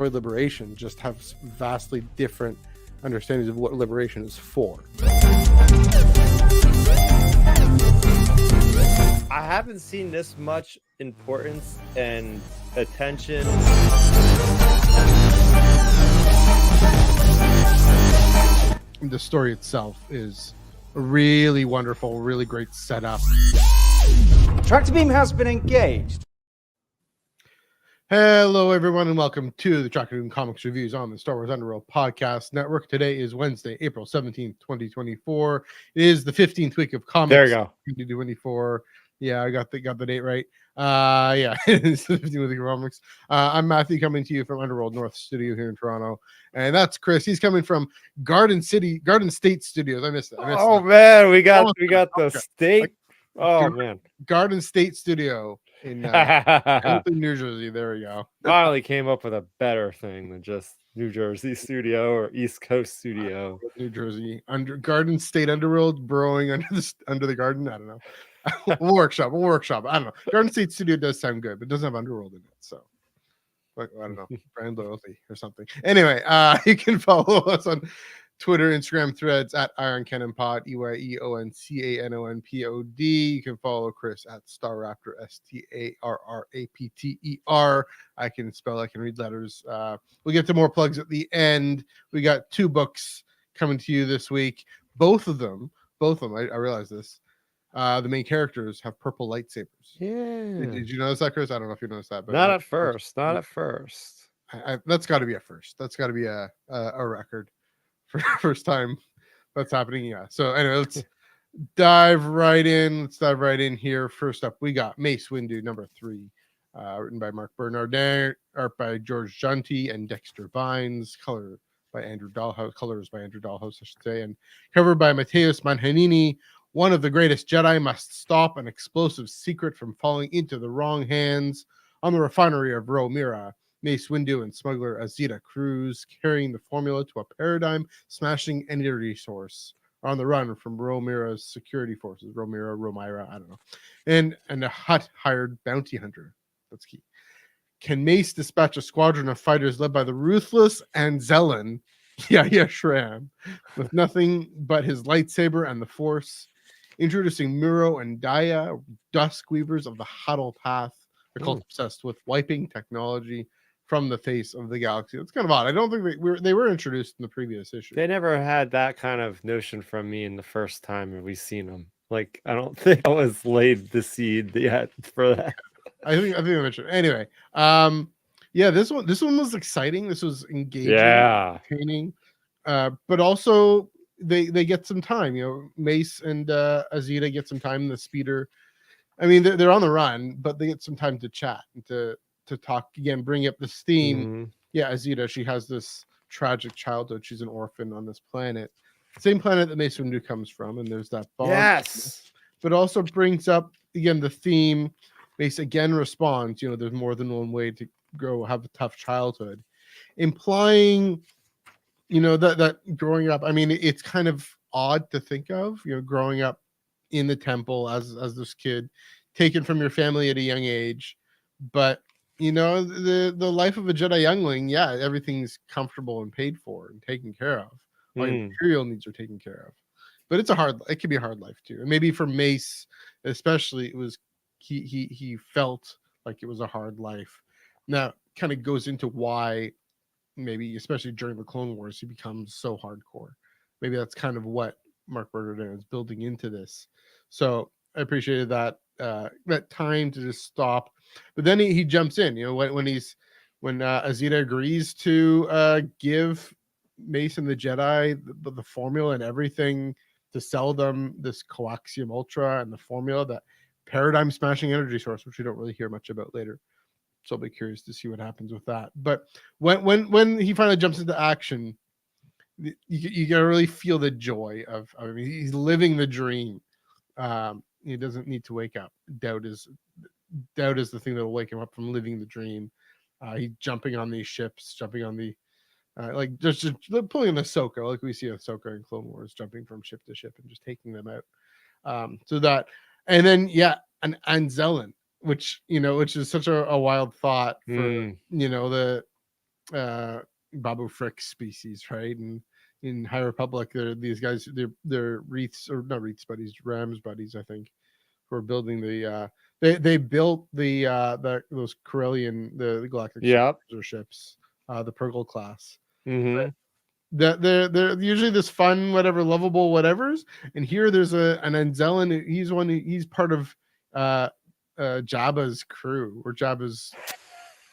liberation just have vastly different understandings of what liberation is for. I haven't seen this much importance and attention. The story itself is a really wonderful, really great setup. Tractor beam has been engaged. Hello, everyone, and welcome to the Tractor Beam Comics Reviews on the Star Wars Underworld Podcast Network. Today is Wednesday, April 17th, 2024. It is the 15th week of comics. There you go. 2024. Yeah, I got the date right. Yeah, it's the 15th week of comics. I'm Matthew, coming to you from Underworld North Studio here in Toronto, and that's Chris. He's coming from Garden State Studios. I missed that. Man, we got the state. Man, Garden State Studio in New Jersey. There we go. Finally came up with a better thing than just New Jersey studio or East Coast studio. New Jersey Garden State Underworld, burrowing under the garden. I don't know. We'll workshop. I don't know. Garden State Studio does sound good, but it doesn't have Underworld in it, so I don't know. Brand loyalty or something. Anyway, you can follow us on Twitter, Instagram, Threads at Iron Cannon Pod, EYEONCANONPOD. You can follow Chris at Starraptor, STARRAPTER. I can spell, I can read letters. We'll get to more plugs at the end. We got 2 books coming to you this week. Both of them, I realize this. The main characters have purple lightsabers. Yeah. Did you notice that, Chris? I don't know if you noticed that, but Not at first. That's got to be a first. That's got to be a record for first time that's happening. Yeah. So anyway, let's dive right in. Here. First up, we got Mace Windu #3, written by Mark Bernardin, art by George Junti and Dexter Vines, colors by Andrew Dahlhaus, I should say, and covered by Matthias Manhanini. One of the greatest Jedi must stop an explosive secret from falling into the wrong hands. On the refinery of Ro Mira, Mace Windu and smuggler Azita Cruz, carrying the formula to a paradigm-smashing energy source, are on the run from Ro Mira's security forces. Romira, I don't know. And a Hutt-hired bounty hunter. That's key. Can Mace dispatch a squadron of fighters led by the ruthless Anzellan, Yahya Shram, with nothing but his lightsaber and the Force? Introducing Muro and Daya, Dusk Weavers of the Huddle Path, a cult obsessed with wiping technology from the face of the galaxy. It's kind of odd. I don't think they were introduced in the previous issue. They never had that kind of notion from me in the first time we seen them. Like, I don't think I was laid the seed yet for that. I think I mentioned. Anyway, yeah, this one was exciting. This was engaging, entertaining, but also they get some time. You know, Mace and Azita get some time in the speeder. I mean, they're on the run, but they get some time to chat and to talk again, bring up this theme. Mm-hmm. Yeah, Azita, she has this tragic childhood. She's an orphan on this planet, same planet that Mace Windu comes from, and there's that bond. Yes, but also brings up again the theme. Mace again responds, you know, there's more than one way to have a tough childhood, implying, you know, that growing up, I mean, it's kind of odd to think of, you know, growing up in the temple as this kid, taken from your family at a young age, but you know, the life of a Jedi youngling, yeah, everything's comfortable and paid for and taken care of. All your material needs are taken care of, but it can be a hard life too. And maybe for Mace, especially, it was he felt like it was a hard life. Now, kind of goes into why, maybe especially during the Clone Wars, he becomes so hardcore. Maybe that's kind of what Mark Bernardin is building into this. So I appreciated that time to just stop. But then he jumps in, you know, when Azita agrees to give Mace and the Jedi the formula and everything to sell them this coaxium-ultra and the formula, that paradigm smashing energy source, which we don't really hear much about later. So I'll be curious to see what happens with that. But when he finally jumps into action, you gotta really feel the joy of, I mean, he's living the dream. He doesn't need to wake up. Doubt is the thing that will wake him up from living the dream. He's jumping on these ships, jumping on the like just pulling the Ahsoka, like we see Ahsoka in Clone Wars, jumping from ship to ship and just taking them out. So that, and then an Anzellan, which is such a wild thought for you know, the Babu Frick species, right? And in High Republic, these guys, they're wreaths, or not wreaths buddies, Rams buddies, I think, who are building they built those Corellian the Galactic Yep. Cruiser ships, the Purgle class. Mm-hmm. That they're usually this fun, whatever, lovable whatevers, and here there's an Anzellan. He's part of Jabba's crew, or Jabba's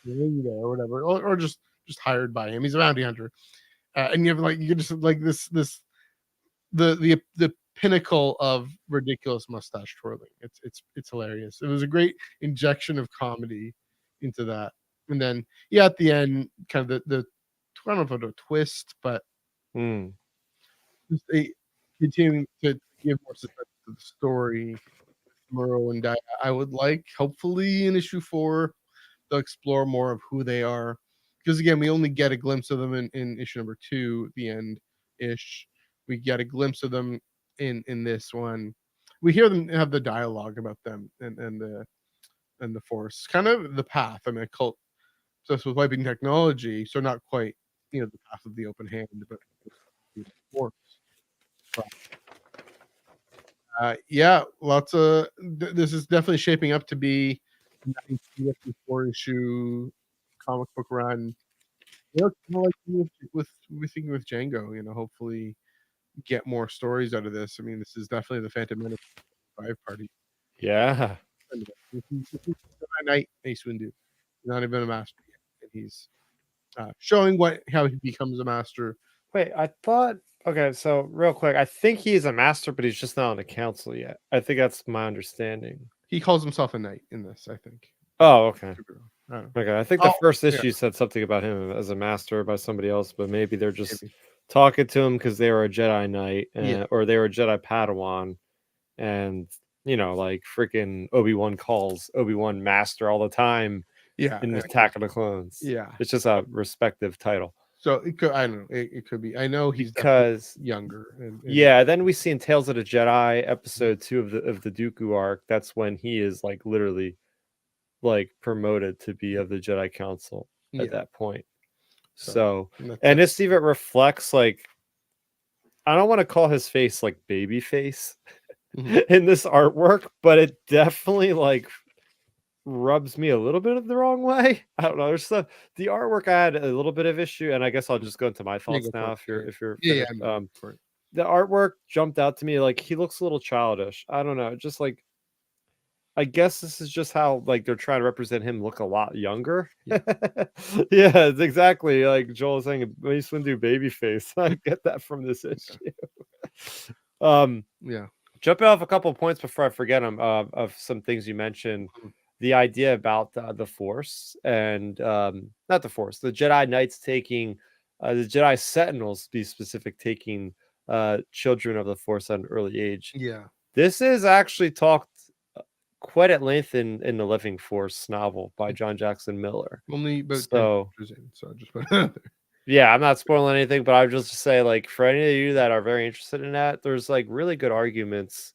leader, or whatever, or just hired by him. He's a bounty hunter, and you have you just this the pinnacle of ridiculous mustache twirling. It's hilarious. It was a great injection of comedy into that, and then at the end, kind of the I don't know if it's a twist, but just continuing to give more suspense to the story. Murrow and Dia, I would like, hopefully in issue 4, they'll explore more of who they are, because again, we only get a glimpse of them in issue number 2, the end ish. We get a glimpse of them in this one. We hear them have the dialogue about them and the Force, kind of the path. I mean, a cult obsessed with wiping technology, so not quite the path of the open hand, but the Force. Lots of this is definitely shaping up to be a 1954 issue comic book run. Kind of like with Django, hopefully get more stories out of this. I mean, this is definitely the Phantom Menace 5 party. Yeah. This is Night Mace Windu. Not even a master yet, and he's showing how he becomes a master. Wait, I thought. Okay, so real quick, I think he's a master, but he's just not on the council yet. I think that's my understanding. He calls himself a knight in this, I think. Oh, okay. I I think the first issue said something about him as a master by somebody else, but maybe they're just talking to him because they were a Jedi Knight, or they were a Jedi Padawan, and like freaking Obi-Wan calls Obi-Wan master all the time. In the Attack of the Clones. Yeah, it's just a respective title. So it could, I don't know, it could be. I know he's younger. And then we see in Tales of the Jedi episode 2 of the Dooku arc. That's when he is literally promoted to be of the Jedi Council at that point. So and this even reflects I don't want to call his face baby face in this artwork, but it definitely rubs me a little bit of the wrong way. I don't know. There's the artwork I had a little bit of issue, and I guess I'll just go into my thoughts now. If you're the artwork jumped out to me he looks a little childish. I don't know, just I guess this is just how they're trying to represent him look a lot younger. Yeah, it's exactly like Joel was saying, Mace Windu baby face. I get that from this issue. Jumping off a couple of points before I forget them of some things you mentioned. The idea about the Force and not the Force, the Jedi Knights taking the Jedi Sentinels, to be specific, taking children of the Force at an early age. Yeah, this is actually talked quite at length in the Living Force novel by John Jackson Miller. Only about so just put it out there. Yeah, I'm not spoiling anything, but I would just say for any of you that are very interested in that, there's really good arguments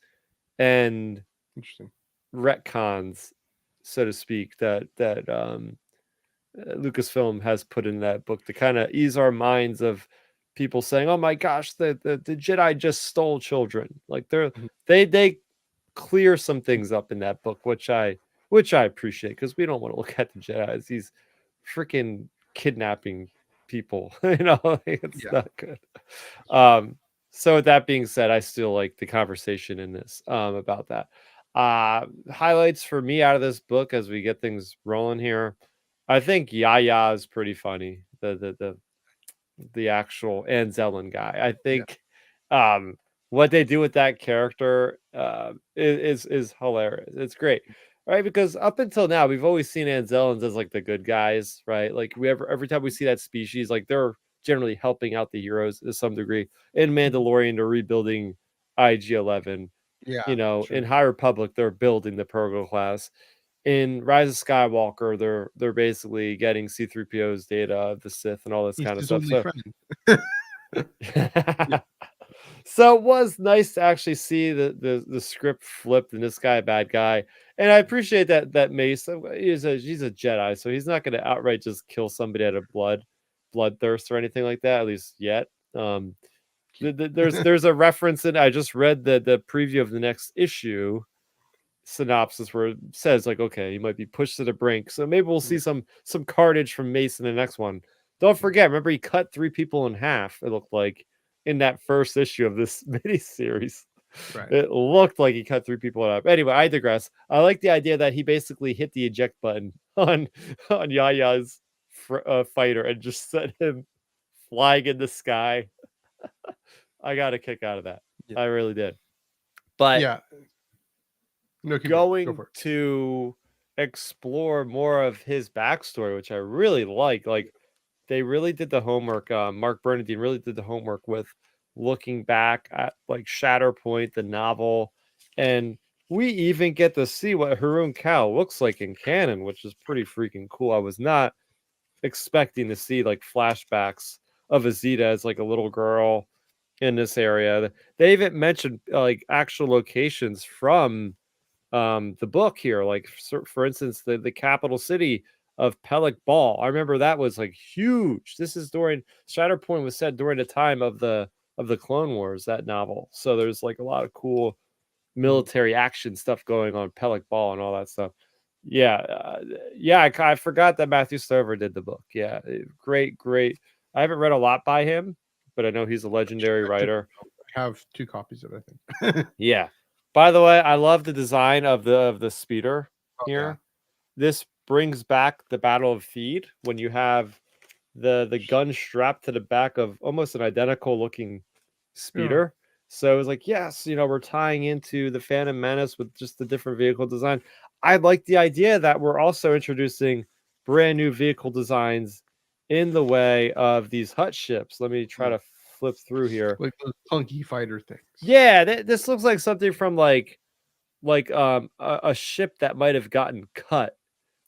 and interesting retcons, so to speak, that Lucasfilm has put in that book to kind of ease our minds of people saying, "Oh my gosh, the Jedi just stole children." They clear some things up in that book, which I appreciate, because we don't want to look at the Jedi as these freaking kidnapping people. It's not good. So with that being said, I still like the conversation in this about that. Highlights for me out of this book as we get things rolling here. I think Yaya is pretty funny. The actual Anzellan guy. I think what they do with that character is hilarious. It's great, right? Because up until now, we've always seen Anzellans as the good guys, right? Every time we see that species, they're generally helping out the heroes to some degree. In Mandalorian, they're rebuilding IG-11. Yeah, in High Republic, they're building the Purgle class. In Rise of Skywalker, they're basically getting C-3PO's data of the Sith and all this kind of stuff. So it was nice to actually see the script flipped and this guy a bad guy. And I appreciate that Mace, he's a Jedi, so he's not going to outright just kill somebody out of blood. bloodthirst or anything like that, at least yet. There's a reference in, I just read the preview of the next issue synopsis where it says like, okay, you might be pushed to the brink, so maybe we'll see some carnage from Mace in the next one. Don't forget, remember he cut 3 people in half, it looked like, in that first issue of this mini series. Right. It looked like he cut 3 people in half. Anyway, I digress. I like the idea that he basically hit the eject button on Yaya's fighter and just sent him flying in the sky. I got a kick out of that. Yeah. I really did. But yeah. No, keep going Go for it. to explore more of his backstory, which I really like. Like, they really did the homework. Mark Bernardine really did the homework with looking back at like Shatterpoint, the novel, and we even get to see what Haroon Cal looks like in canon, which is pretty freaking cool. I was not expecting to see like flashbacks of Azita as like a little girl in this area. They even mentioned like actual locations from the book here, like for instance the capital city of Pelik Ball. I remember that was like huge. This is during Shatterpoint was set during the time of the Clone Wars, that novel. So there's like a lot of cool military action stuff going on, Pelik Ball and all that stuff. I forgot that Matthew Stover did the book. Great. I haven't read a lot by him, but I know he's a legendary writer. I have 2 copies of it, I think. Yeah. By the way, I love the design of the speeder here. Yeah. This brings back the Battle of Theed when you have the gun strapped to the back of almost an identical looking speeder. So it was like, yes, we're tying into the Phantom Menace with just the different vehicle design. I like the idea that we're also introducing brand new vehicle designs in the way of these hut ships. Let me try to flip through here. Like those clunky fighter things. Yeah, this looks like something from like a ship that might have gotten cut,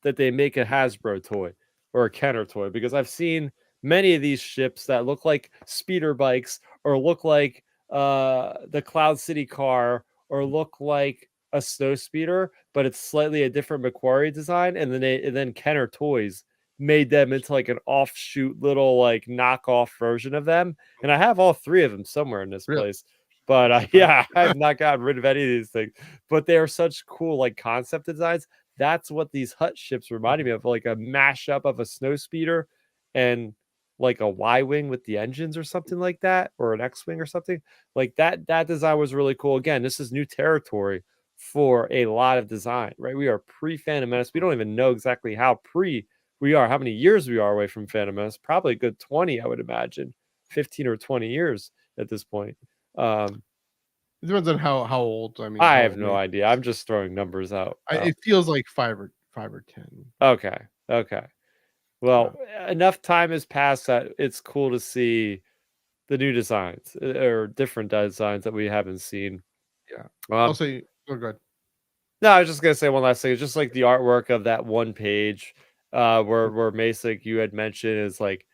that they make a Hasbro toy or a Kenner toy, because I've seen many of these ships that look like speeder bikes or look like the Cloud City car or look like a snow speeder, but it's slightly a different Macquarie design, and then Kenner Toys made them into like an offshoot little like knockoff version of them, and I have all 3 of them somewhere in this place. But I have not gotten rid of any of these things. But they are such cool like concept designs. That's what these hut ships reminded me of, like a mashup of a snow speeder and like a Y-wing with the engines or something like that, or an X-wing or something like that. That design was really cool. Again, this is new territory for a lot of design, right? We are pre-Phantom Menace. We don't even know exactly how we are, how many years we are away from Phantom Menace. Probably a good 20, I would imagine, 15 or 20 years at this point. It depends on how old. I mean, I have no idea. I'm just throwing numbers out. It feels like 5 or 10. Okay. Well, enough time has passed that it's cool to see the new designs or different designs that we haven't seen. Yeah. Also, oh, good. No, I was just gonna say one last thing. It's just like the artwork of that one page where Mace, like you had mentioned, is like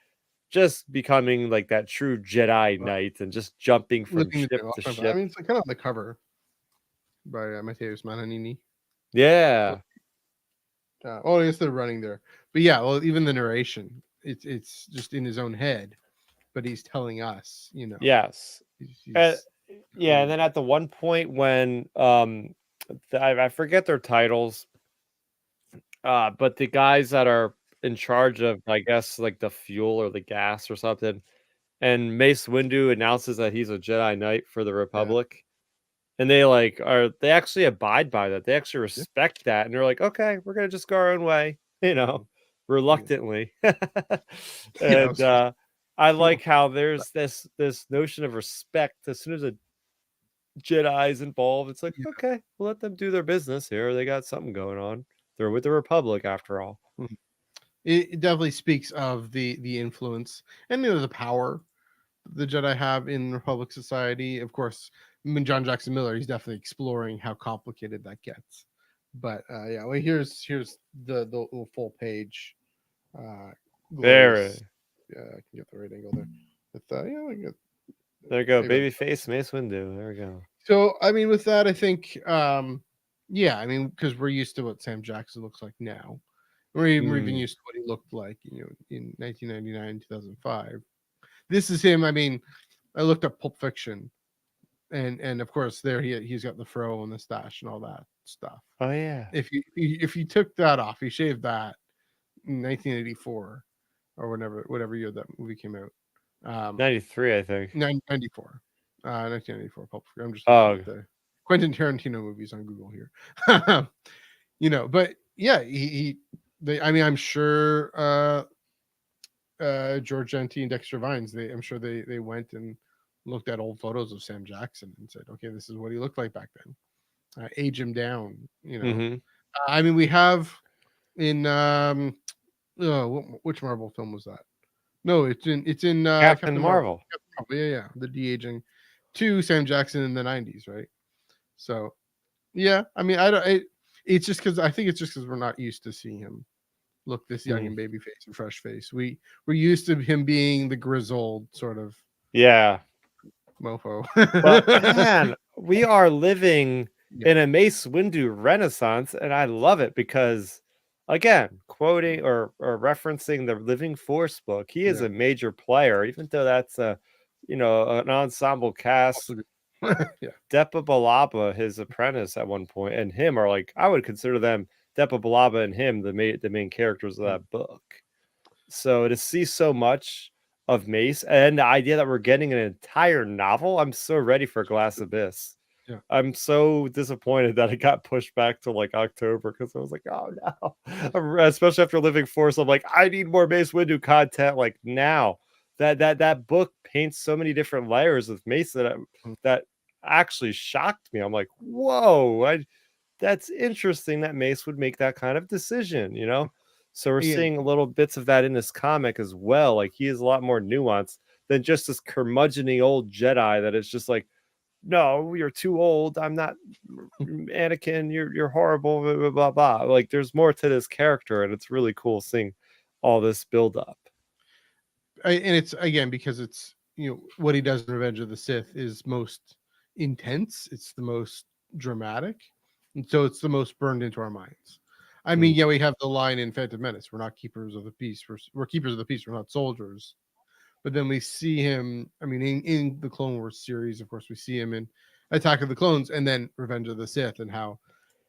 just becoming like that true Jedi Knight and just jumping from ship to ship. I mean, it's like kind of on the cover by Mateus Mananini. Yeah. I guess they're running there, but yeah. Well, even the narration, it's just in his own head, but he's telling us, Yes. Yeah, and then at the one point when I forget their titles, but the guys that are in charge of, I guess, like the fuel or the gas or something, and Mace Windu announces that he's a Jedi Knight for the Republic, and they actually abide by that. They actually respect that, and they're like, okay, we're gonna just go our own way, reluctantly. And I like how there's this notion of respect as soon as a Jedi is involved. It's like, okay, we'll let them do their business here. They got something going on. They're with the Republic after all. It definitely speaks of the influence and the power the Jedi have in Republic society. Of course, John Jackson Miller, he's definitely exploring how complicated that gets. But here's the full page. There. Yeah, I can get the right angle there. But there you go, babyface Mace Windu. There we go. So I mean, with that, I think, because we're used to what Sam Jackson looks like now, We're even used to what he looked like, in 1999, 2005. This is him. I mean, I looked up Pulp Fiction, and of course there he's got the fro and the stash and all that stuff. Oh yeah. If you took that off, he shaved that in 1984 or whatever year that movie came out. 93, I think. 1994. 1994. Pulp Fiction. I'm just looking at the Quentin Tarantino movies on Google here. But yeah, I'm sure George Gentile and Dexter Vines, I'm sure they went and looked at old photos of Sam Jackson and said, okay, this is what he looked like back then. Age him down, I mean, we have in which Marvel film was that? No, it's in Captain Marvel. Yeah, the de-aging to Sam Jackson in the 90s, right? So yeah, I mean, it's just because we're not used to seeing him look this young and baby face and fresh face. We're used to him being the grizzled sort of mofo. But man, we are living in a Mace Windu renaissance, and I love it because, again, quoting or referencing the Living Force book, he is a major player, even though that's an ensemble cast. Depa Billaba, his apprentice at one point, and him are like, I would consider them, Depa Billaba and him, the main characters of that book. So to see so much of Mace and the idea that we're getting an entire novel, I'm so ready for Glass Abyss. Yeah. I'm so disappointed that it got pushed back to like October because I was like, oh no, especially after Living Force. I'm like, I need more Mace Windu content like now. That book paints so many different layers of Mace that actually shocked me. I'm like, whoa, that's interesting that Mace would make that kind of decision, So we're seeing little bits of that in this comic as well. Like he is a lot more nuanced than just this curmudgeon-y old Jedi that is just like, no, you're too old. I'm not Anakin. You're horrible. Blah, blah, blah, blah. Like there's more to this character, and it's really cool seeing all this build up. And it's again because it's what he does in Revenge of the Sith is most intense. It's the most dramatic, and so it's the most burned into our minds. I mean, we have the line in Phantom Menace: "We're not keepers of the peace. We're keepers of the peace. We're not soldiers." But then we see him. I mean, in the Clone Wars series, of course, we see him in Attack of the Clones, and then Revenge of the Sith, and how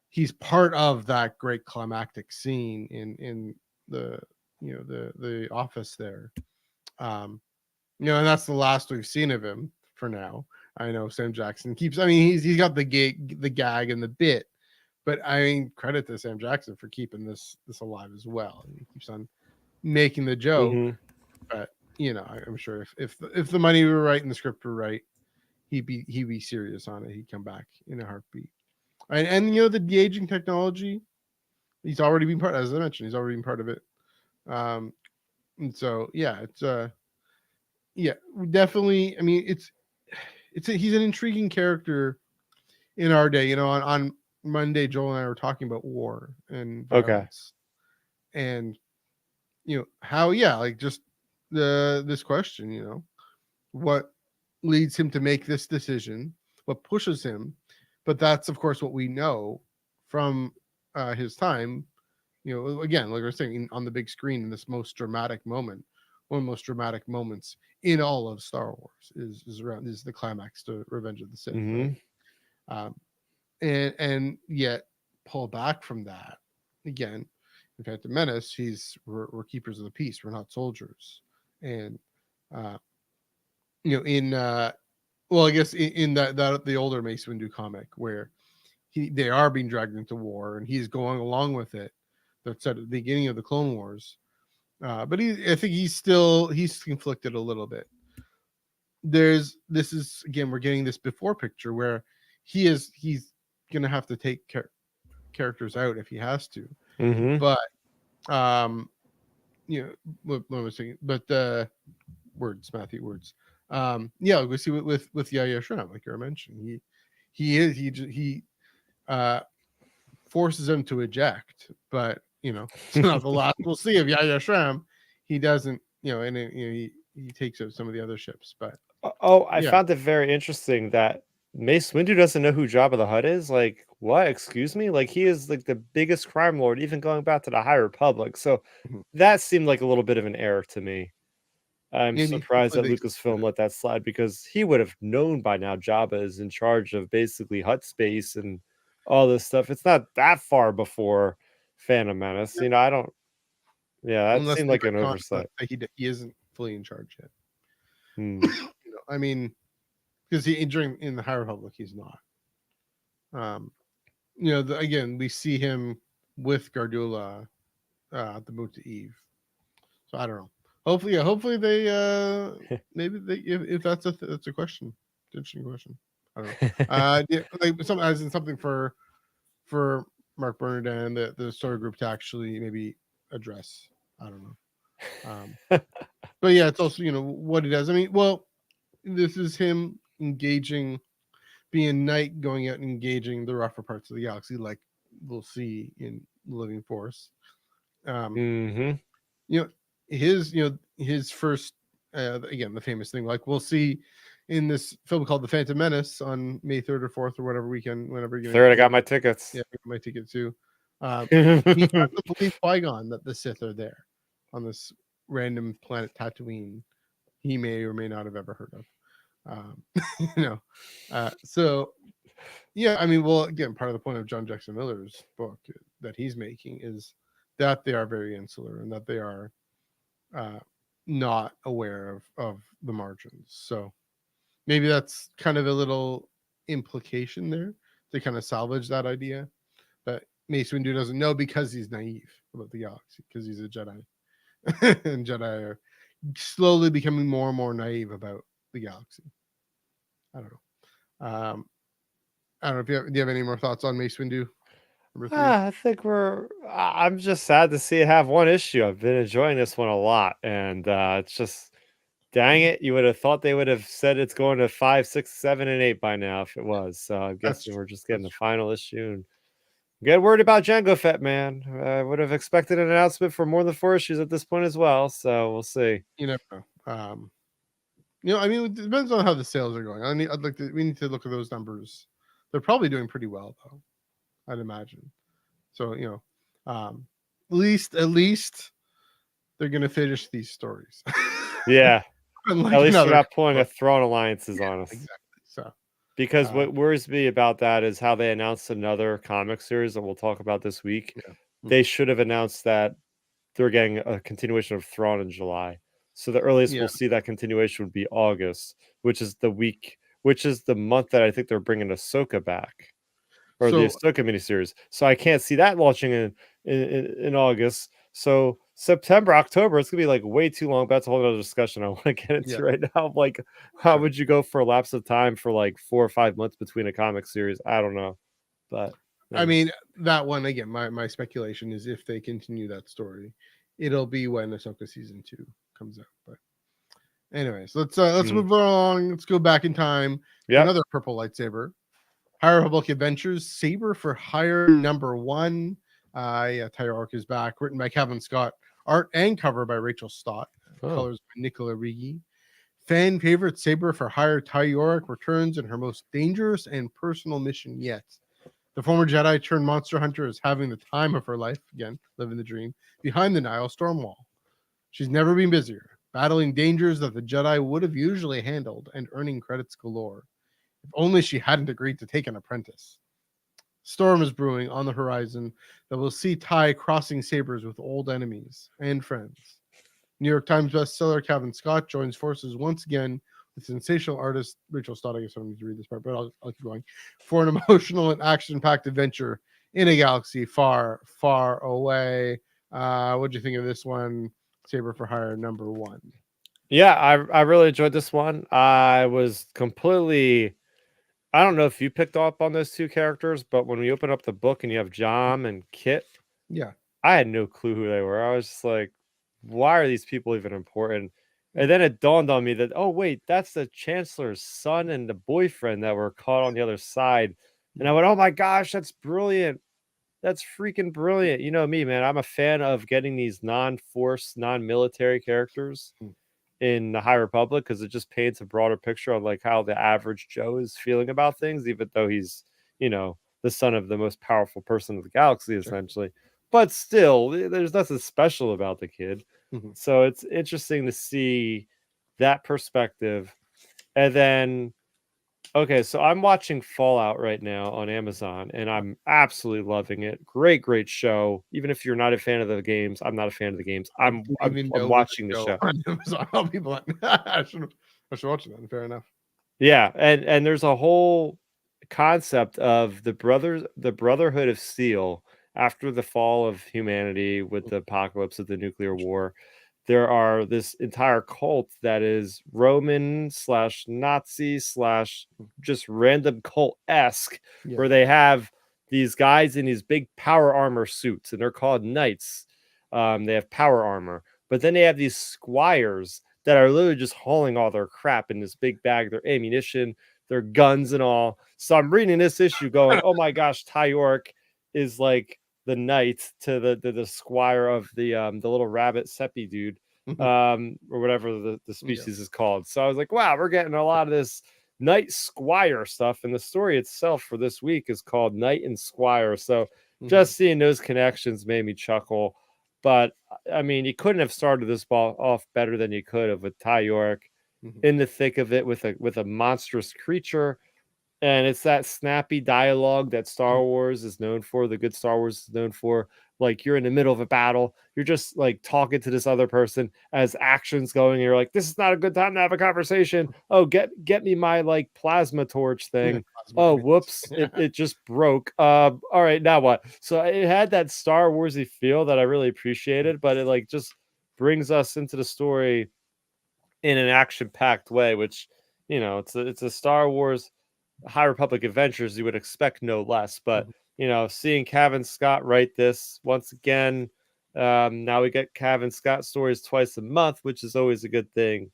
he's part of that great climactic scene in the the office there. And that's the last we've seen of him for now. I know Sam Jackson keeps. I mean, he's got the gag and the bit, but I mean, credit to Sam Jackson for keeping this alive as well. He keeps on making the joke, but I'm sure if the money were right and the script were right, he'd be serious on it. He'd come back in a heartbeat. And the de-aging technology, he's already been part. As I mentioned, he's already been part of it. And so it's definitely. I mean, he's an intriguing character in our day. On Monday, Joel and I were talking about war and violence, and how like just this question, what leads him to make this decision, what pushes him, but that's of course what we know from his time. Again, like we're saying, on the big screen, in this most dramatic moment, one of the most dramatic moments in all of Star Wars is the climax to Revenge of the Sith. Right? And yet pull back from that again. In Phantom Menace, we're keepers of the peace. We're not soldiers. And I guess in that the older Mace Windu comic where they are being dragged into war and he's going along with it. That's at the beginning of the Clone Wars. But I think he's conflicted a little bit. We're getting this before picture where he's gonna have to take characters out if he has to. But what was I saying? But Matthew words. We see with Yahya Shram, like you mentioned, he forces him to eject, but it's not the last we'll see of Yahya Shram. He doesn't, he takes out some of the other ships. But I found it very interesting that Mace Windu doesn't know who Jabba the Hutt is. Like, what? Excuse me? Like, he is like the biggest crime lord, even going back to the High Republic. So Mhm. that seemed like a little bit of an error to me. I'm Maybe surprised that hopefully Lucasfilm let that slide because he would have known by now Jabba is in charge of basically Hutt space and all this stuff. It's not that far before Phantom Menace. I don't. Yeah, that unless seemed they like an retcon oversight. that he isn't fully in charge yet. Hmm. I mean, because in the High Republic he's not. Again, we see him with Gardula at the boot to Eve. So I don't know. Hopefully they maybe they if that's that's a question. Interesting question. I don't know. Like as in something for Mark Bernardin and the story group to actually maybe address. I don't know. But yeah, it's also what he does. I mean, well, this is him engaging, being a knight, going out and engaging the rougher parts of the galaxy, like we'll see in Living Force. Mm-hmm. You know, his first again, the famous thing, like we'll see in this film called The Phantom Menace on May 3rd or 4th or whatever weekend, whenever you're Third, I got my tickets. yeah, I got my ticket too. He doesn't believe Qui-Gon that the Sith are there on this random planet Tatooine he may or may not have ever heard of. So yeah, I mean, well, again, part of the point of John Jackson Miller's book that he's making is that they are very insular and that they are not aware of the margins. So maybe that's kind of a little implication there to kind of salvage that idea that Mace Windu doesn't know because he's naive about the galaxy, because he's a Jedi. And Jedi are slowly becoming more and more naive about the galaxy. I don't know. I don't know if do you have any more thoughts on Mace Windu number 3? I think I'm just sad to see it have one issue. I've been enjoying this one a lot, and it's just, dang it, you would have thought they would have said it's going to 5, 6, 7, and 8 by now if it was. So I'm That's guessing true. we're just getting the That's true. final issue. And get worried about Jango Fett, man. I would have expected an announcement for more than 4 issues at this point as well. So we'll see. You never know. I mean, it depends on how the sales are going. We need to look at those numbers. They're probably doing pretty well, though, I'd imagine. So, at least they're going to finish these stories. Yeah. Unlike At least we're another not pulling a book. Throne Alliances on us. Exactly. So, Because what worries me about that is how they announced another comic series that we'll talk about this week. yeah. They should have announced that they're getting a continuation of Thrawn in July. So the earliest Yeah. we'll see that continuation would be August, which is the month that I think they're bringing Ahsoka back, or the So, Ahsoka miniseries. So I can't see that launching in August. So September, October, it's gonna be like way too long. But that's a whole other discussion I want to get into yeah. right now. Like, how Sure. would you go for a lapse of time for like 4 or 5 months between a comic series? I don't know, but I mean, that one again. My speculation is if they continue that story, it'll be when Ahsoka season 2 comes out. But anyways, let's move along. Let's go back in time. Yeah, Another purple lightsaber. High Republic Adventures Saber for Hire #1. Yorrick is back. Written by Kevin Scott. Art and cover by Rachel Stott. Colors by Nicola Rigi. Fan favorite Saber for Hire Yorrick returns in her most dangerous and personal mission yet. The former Jedi turned monster hunter is having the time of her life, again, living the dream, behind the Nihil Stormwall. She's never been busier, battling dangers that the Jedi would have usually handled and earning credits galore. If only she hadn't agreed to take an apprentice. Storm is brewing on the horizon that will see Ty crossing sabers with old enemies and friends. New York Times bestseller Kevin Scott joins forces once again with sensational artist Rachel Stott. I guess I don't need to read this part, but I'll keep going. For an emotional and action-packed adventure in a galaxy far, far away. What'd you think of this one? Saber for Hire #1. yeah, I really enjoyed this one. I was completely. I don't know if you picked up on those two characters, but when we open up the book and you have Jom and Kit, Yeah. I had no clue who they were. I was just like, why are these people even important? And then it dawned on me that, oh, wait, that's the Chancellor's son and the boyfriend that were caught on the other side. And I went, oh my gosh, that's brilliant. That's freaking brilliant. You know me, man. I'm a fan of getting these non-force, non-military characters. in the High Republic, because it just paints a broader picture of like how the average Joe is feeling about things, even though he's, the son of the most powerful person of the galaxy, essentially. But still, there's nothing special about the kid. Mhm. So it's interesting to see that perspective. And then, okay, so I'm watching Fallout right now on Amazon, and I'm absolutely loving it. Great show. Even if you're not a fan of the games, I'm not a fan of the games. I I'm didn't I'm, even I'm know there was watching the a show. on Amazon. I'll be blunt. I should watch it then. Fair enough. Yeah, and there's a whole concept of the Brotherhood of Steel after the fall of humanity with the apocalypse of the nuclear war. There are this entire cult that is Roman/Nazi/ just random cult-esque, Yeah. where they have these guys in these big power armor suits, and they're called knights. They have power armor, but then they have these squires that are literally just hauling all their crap in this big bag, their ammunition, their guns, and all. So I'm reading this issue going, oh my gosh, Yorrick is like the knight to the squire of the little rabbit Seppi dude, or whatever the species is called. So I was like, wow, we're getting a lot of this knight squire stuff, and the story itself for this week is called Knight and Squire. So just seeing those connections made me chuckle. But I mean, you couldn't have started this ball off better than you could have with Yorrick in the thick of it with a monstrous creature. And it's that snappy dialogue that Star Wars is known for, the good Star Wars is known for. Like, you're in the middle of a battle, you're just like talking to this other person as action's going, and you're like, this is not a good time to have a conversation. Oh, get me my like plasma torch thing. Oh, whoops, it just broke. All right, now what? So it had that Star Warsy feel that I really appreciated, but it like just brings us into the story in an action-packed way, which, it's a Star Wars High Republic Adventures, you would expect no less. But seeing Cavan Scott write this once again, now we get Cavan Scott stories twice a month, which is always a good thing.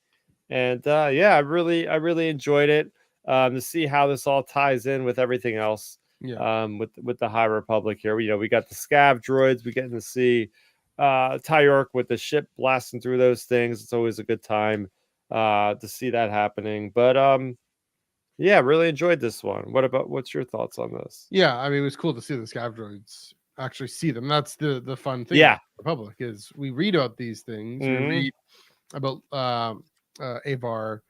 And yeah, I really enjoyed it. To see how this all ties in with everything else. With the High Republic here, we got the scav droids. We get to see Yorrick with the ship blasting through those things. It's always a good time to see that happening. But yeah, really enjoyed this one. What's your thoughts on this? Yeah, I mean, it was cool to see the scav droids actually see them. That's the fun thing. Yeah, about the Republic is we read about these things. We read about Avar,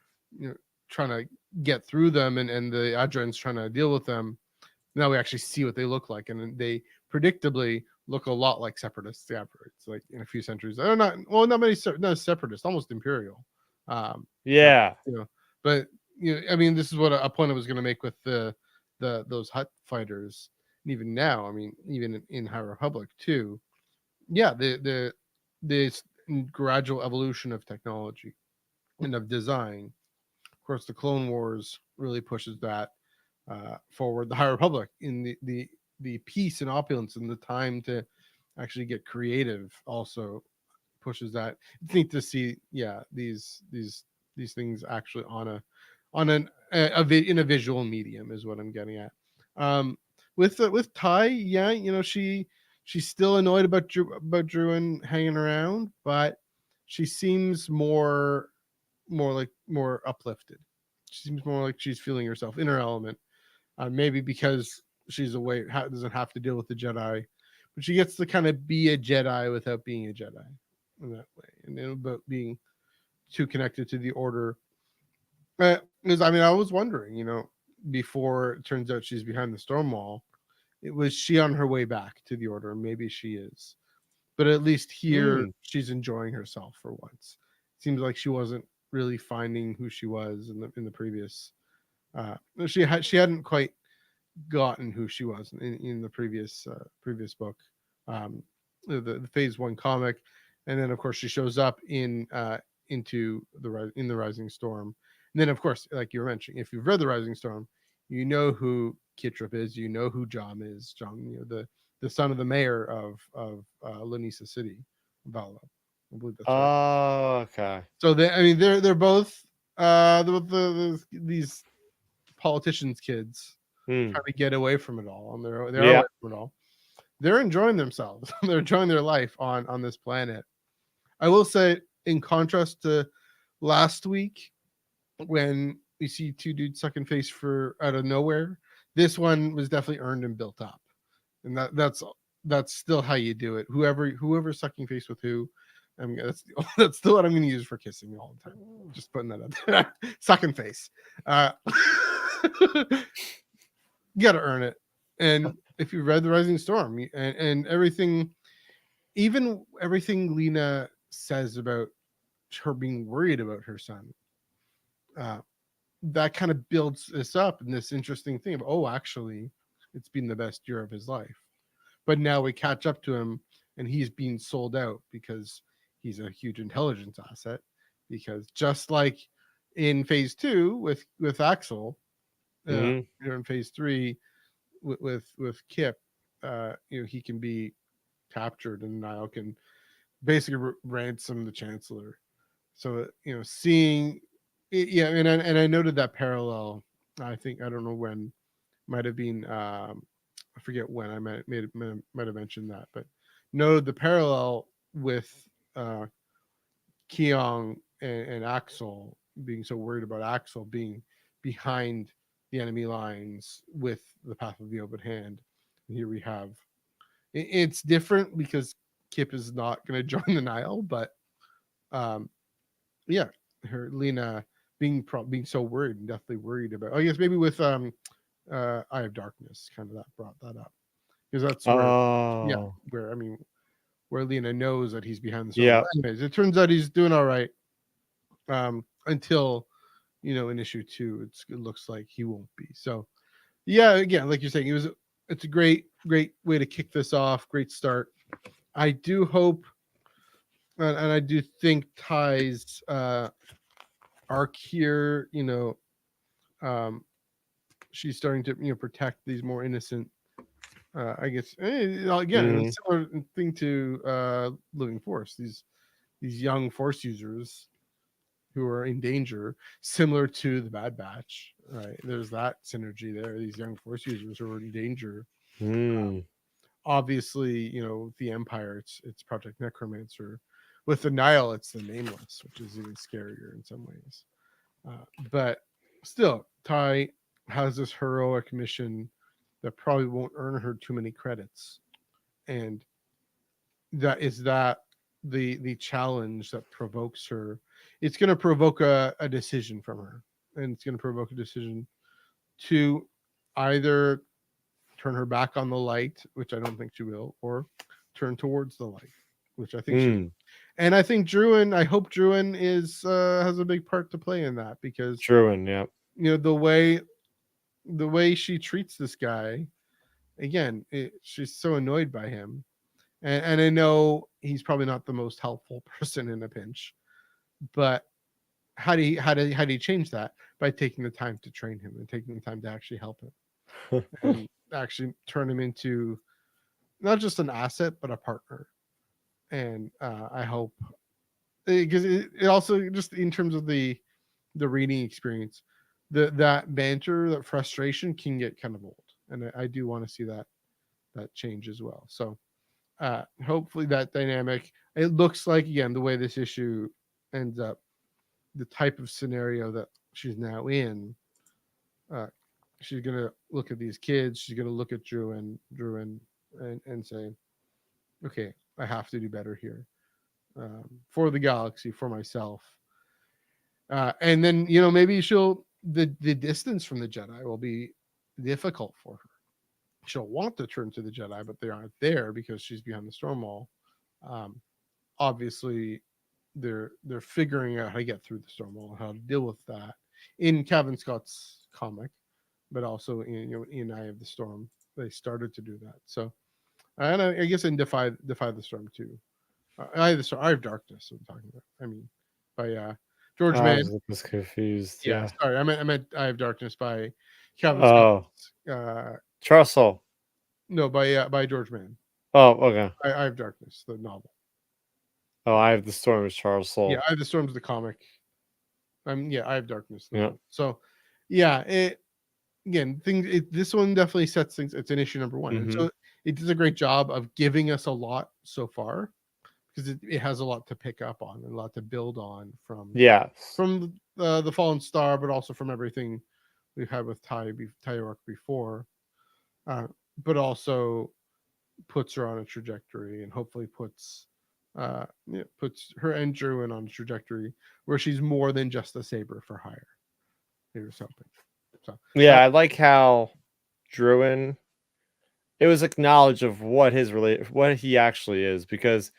trying to get through them, and the Adrens trying to deal with them. Now we actually see what they look like, and they predictably look a lot like separatist scav droids. Like in a few centuries, they're not not separatist, almost imperial. Yeah, but I mean, this is what a point I was going to make with those Hutt fighters. And even now, I mean, even in High Republic too. Yeah, the gradual evolution of technology and of design. Of course, the Clone Wars really pushes that forward. The High Republic in the peace and opulence and the time to actually get creative also pushes that. It's neat to see, these things actually in a visual medium is what I'm getting at. With Ty, she's still annoyed about Druin hanging around, but she seems more uplifted. She seems more like she's feeling herself in her element. Maybe because she's away, doesn't have to deal with the Jedi, but she gets to kind of be a Jedi without being a Jedi in that way, and about being too connected to the Order. Because I mean, I was wondering, before it turns out she's behind the storm wall, was she on her way back to the Order? Maybe she is, but at least here she's enjoying herself for once. Seems like she wasn't really finding who she was in the previous. She hadn't quite gotten who she was in the previous book, the Phase 1 comic, and then of course she shows up into the Rising Storm. And then of course, like you were mentioning, if you've read the Rising Storm, you know who Kitrip is, you know who Jom is. Jom, the son of the mayor of Lanisa City, Vala. I believe that's right. Okay. So they're both these politicians' kids trying to get away from it all on their own. Away from it all. They're enjoying themselves. They're enjoying their life on this planet. I will say, in contrast to last week when we see two dudes sucking face for out of nowhere. This one was definitely earned and built up, and that's still how you do it. Whoever's sucking face with who, that's still what I'm going to use for kissing all the time. Just putting that up there. Sucking face. You got to earn it. And if you read The Rising Storm and everything, even everything Lena says about her being worried about her son, that kind of builds this up in this interesting thing of, oh, actually, it's been the best year of his life. But now we catch up to him and he's being sold out because he's a huge intelligence asset. Because just like in phase 2 with Axel, in phase 3 with Kip, he can be captured and Nihil can basically ransom the Chancellor. So seeing it, and I noted that parallel. I don't know when, might have been I forget when I might have mentioned that, but noted the parallel with Keong and Axel, being so worried about Axel being behind the enemy lines with the Path of the Open Hand. And here we have it's different because Kip is not going to join the Nihil, but her Lena being so worried and definitely worried about. I guess maybe with Eye of Darkness, kind of that brought that up because that's where Lena knows that he's behind the storm. Yeah. Anyways, it turns out he's doing all right until in issue 2 it looks like he won't be. So again, like you're saying, it's a great way to kick this off. Great start. I do hope and I do think Ty's arc here, she's starting to protect these more innocent I guess again it's a similar thing to Living Force, these young Force users who are in danger, similar to the Bad Batch, right? There's that synergy there. These young Force users who are in danger. Obviously, the Empire, it's Project Necromancer. With the Nihil, it's the Nameless, which is even scarier in some ways. But still, Ty has this heroic mission that probably won't earn her too many credits, and that the challenge that provokes her. It's going to provoke a decision from her, and it's going to provoke a decision to either turn her back on the light, which I don't think she will, or turn towards the light, which I think she will. And I think I hope Druin has a big part to play in that, because Druin, the way she treats this guy, again, she's so annoyed by him. And I know he's probably not the most helpful person in a pinch, but how do you change that? By taking the time to train him and taking the time to actually help him and actually turn him into not just an asset, but a partner. And I hope, because it also, just in terms of the reading experience, that banter, that frustration can get kind of old, and I do want to see that change as well. So hopefully that dynamic, it looks like, again, the way this issue ends up, the type of scenario that she's now in, she's gonna look at these kids, she's gonna look at Druin and say, okay, I have to do better here, for the galaxy, for myself, and then maybe the distance from the Jedi will be difficult for her. She'll want to turn to the Jedi, but they aren't there because she's behind the storm wall. Obviously, they're figuring out how to get through the storm wall, how to deal with that in Kevin Scott's comic, but also in Eye of the Storm, they started to do that. So, and I guess in Defy the Storm too. Eye of Darkness, I'm talking about. I mean, by George Mann. I was confused. Yeah. Sorry, I meant Eye of Darkness by Kevin Scott. Charles Soule. No, by George Mann. Oh, okay. Eye of Darkness, the novel. Oh, Eye of the Storm is Charles Soule. Yeah, Eye of the Storm's the comic. Eye of Darkness. Yeah. So, this one definitely sets things. It's an issue number 1, and so it does a great job of giving us a lot so far, because it has a lot to pick up on and a lot to build on from Yes. the Fallen Star, but also from everything we've had with Yorrick before, but also puts her on a trajectory and hopefully puts her and Druin on a trajectory where she's more than just a saber for hire. Here's hoping. So Yeah, I like how Druin. It was acknowledged of what what he actually is, because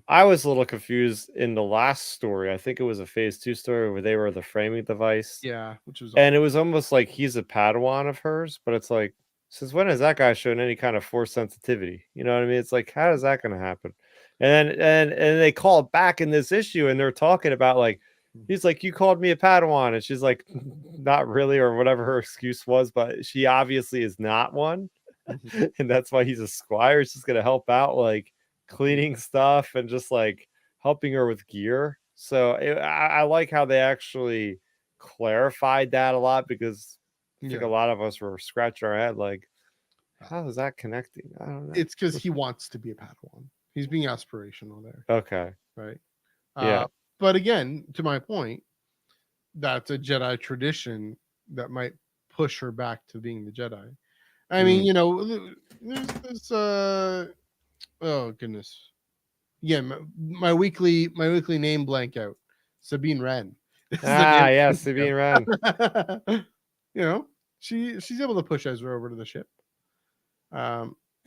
I was a little confused in the last story. I think it was a phase 2 story where they were the framing device. yeah, which was And it was almost like he's a Padawan of hers, but it's like, since when has that guy shown any kind of force sensitivity? You know what I mean? It's like, how is that going to happen? And then, and they call it back in this issue, and they're talking about like, he's like, you called me a Padawan, and she's like, not really, or whatever her excuse was, but she obviously is not one, and that's why he's a squire. He's just going to help out, like cleaning stuff and just like helping her with gear. So I like how they actually clarified that a lot, because I think a lot of us were scratching our head like, how is that connecting? I don't know. It's because he wants to be a Padawan. He's being aspirational there. Okay. Right. Yeah. But again, to my point, that's a Jedi tradition that might push her back to being the Jedi. I mean, there's oh goodness. Yeah, my weekly name blank out. Sabine Wren. Yeah, Sabine Wren. She's able to push Ezra over to the ship.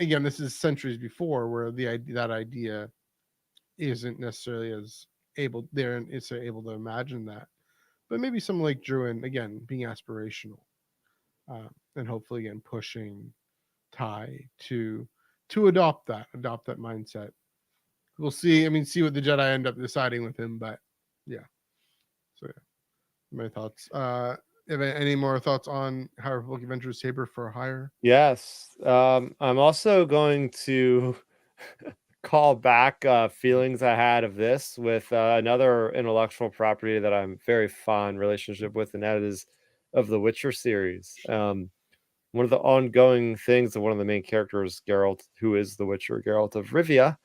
Again, this is centuries before, where that idea isn't necessarily as able there, and it's able to imagine that. But maybe someone like Druin, again, being aspirational, and hopefully again pushing Ty to adopt that mindset. We'll see. I mean, see what the Jedi end up deciding with him, but yeah. So yeah, my thoughts. Have any more thoughts on High Republic Adventures Saber for Hire? Yes. I'm also going to call back feelings I had of this with another intellectual property that I'm very fond relationship with, and that is of the Witcher series. One of the ongoing things of one of the main characters, Geralt, who is the Witcher, Geralt of Rivia,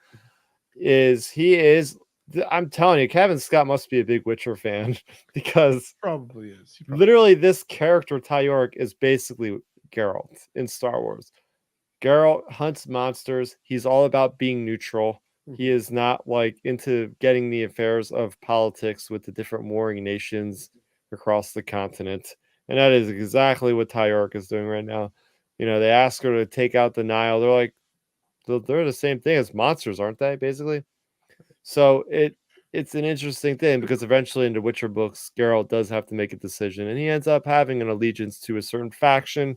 I'm telling you, Kevin Scott must be a big Witcher fan, because Probably is. Literally this character, Ty Yorrick, is basically Geralt in Star Wars. Geralt hunts monsters. He's all about being neutral. He is not like into getting the affairs of politics with the different warring nations across the continent. And that is exactly what Ty Yorrick is doing right now. They ask her to take out the Nihil. They're like, they're the same thing as monsters, aren't they? Basically. So it's an interesting thing, because eventually in the Witcher books, Geralt does have to make a decision, and he ends up having an allegiance to a certain faction,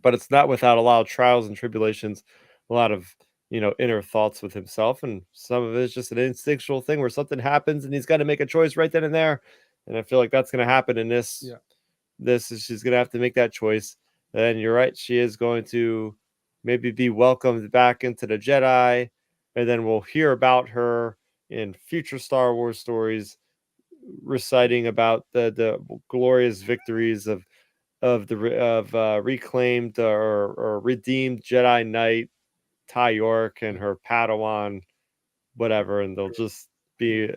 but it's not without a lot of trials and tribulations, a lot of inner thoughts with himself, and some of it is just an instinctual thing where something happens and he's got to make a choice right then and there. And I feel like that's going to happen in this. Yeah. She's going to have to make that choice. And you're right, she is going to maybe be welcomed back into the Jedi, and then we'll hear about her in future Star Wars stories, reciting about the glorious victories of reclaimed or redeemed Jedi Knight Ty Yorrick and her Padawan, whatever, and they'll just be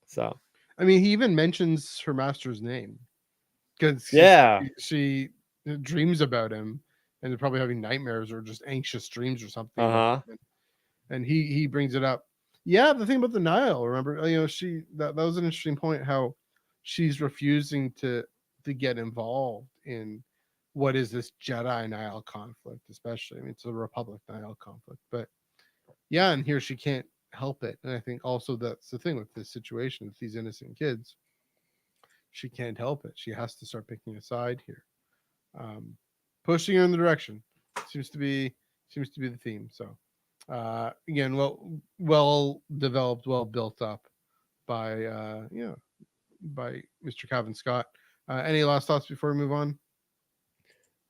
So I mean, he even mentions her master's name, because she dreams about him, and they're probably having nightmares or just anxious dreams or something. And he brings it up. Yeah, the thing about the Nihil, remember, that was an interesting point, how she's refusing to get involved in what is this Jedi Nihil conflict, especially. I mean, it's a Republic Nihil conflict, but yeah, and here she can't help it. And I think also that's the thing with this situation with these innocent kids. She can't help it. She has to start picking a side here, pushing her in the direction. Seems to be the theme. So again, well developed, well built up by by Mr. Calvin Scott. Any last thoughts before we move on?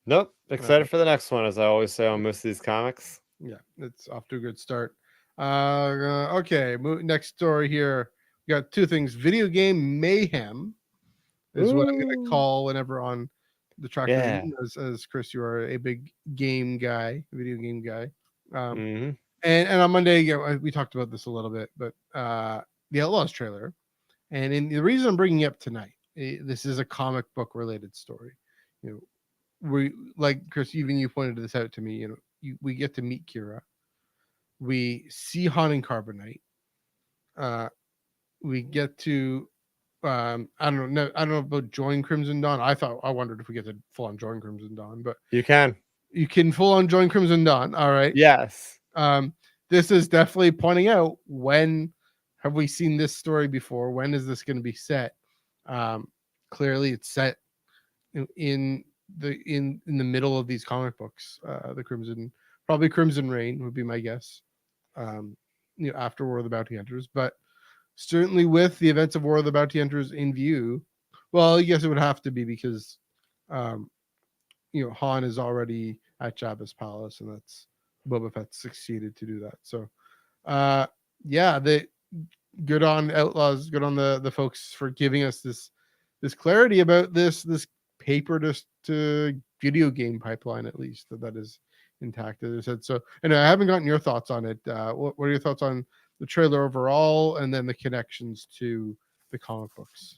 Nope. Excited for the next one, as I always say on most of these comics. Yeah, it's off to a good start. Okay, next story here. We got two things. Video game mayhem is what I'm going to call whenever on the track. As Chris, you are a big game guy, video game guy. And on Monday, we talked about this a little bit, but the Outlaws trailer, and the reason I'm bringing it up tonight, this is a comic book related story. You know, we like Chris, even you pointed this out to me. You know, we get to meet Kira, we see Han and Carbonite, we get to I don't know about join Crimson Dawn. I wondered if we get to full on join Crimson Dawn, but You can full on join Crimson Dawn. All right. Yes. This is definitely pointing out, when have we seen this story before? When is this going to be set? Clearly it's set in the middle of these comic books. The Crimson Reign would be my guess. After War of the Bounty Hunters, but certainly with the events of War of the Bounty Hunters in view, well, I guess it would have to be because Han is already at Jabba's palace, and that's Boba Fett succeeded to do that. So they good on Outlaws, good on the folks for giving us this clarity about this paper to video game pipeline, at least that is intact, as I said. So, and I haven't gotten your thoughts on it. What are your thoughts on the trailer overall, and then the connections to the comic books?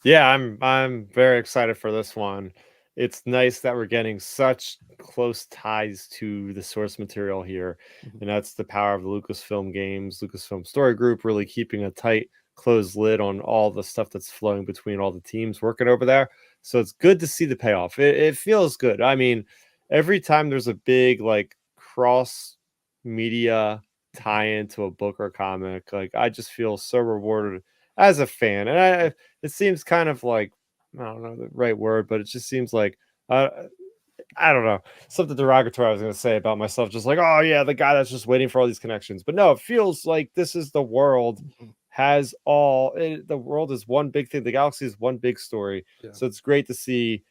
Yeah, I'm very excited for this one. It's nice that we're getting such close ties to the source material here, and that's the power of the Lucasfilm Games, Lucasfilm Story Group, really keeping a tight, closed lid on all the stuff that's flowing between all the teams working over there. So it's good to see the payoff. It feels good. I mean, every time there's a big like cross media tie into a book or comic, like I just feel so rewarded as a fan. And it seems kind of like, I don't know the right word, but it just seems like I don't know, something derogatory I was going to say about myself, just like, oh yeah, the guy that's just waiting for all these connections. But no, it feels like this is the world has the world is one big thing. The galaxy is one big story. Yeah. So it's great to see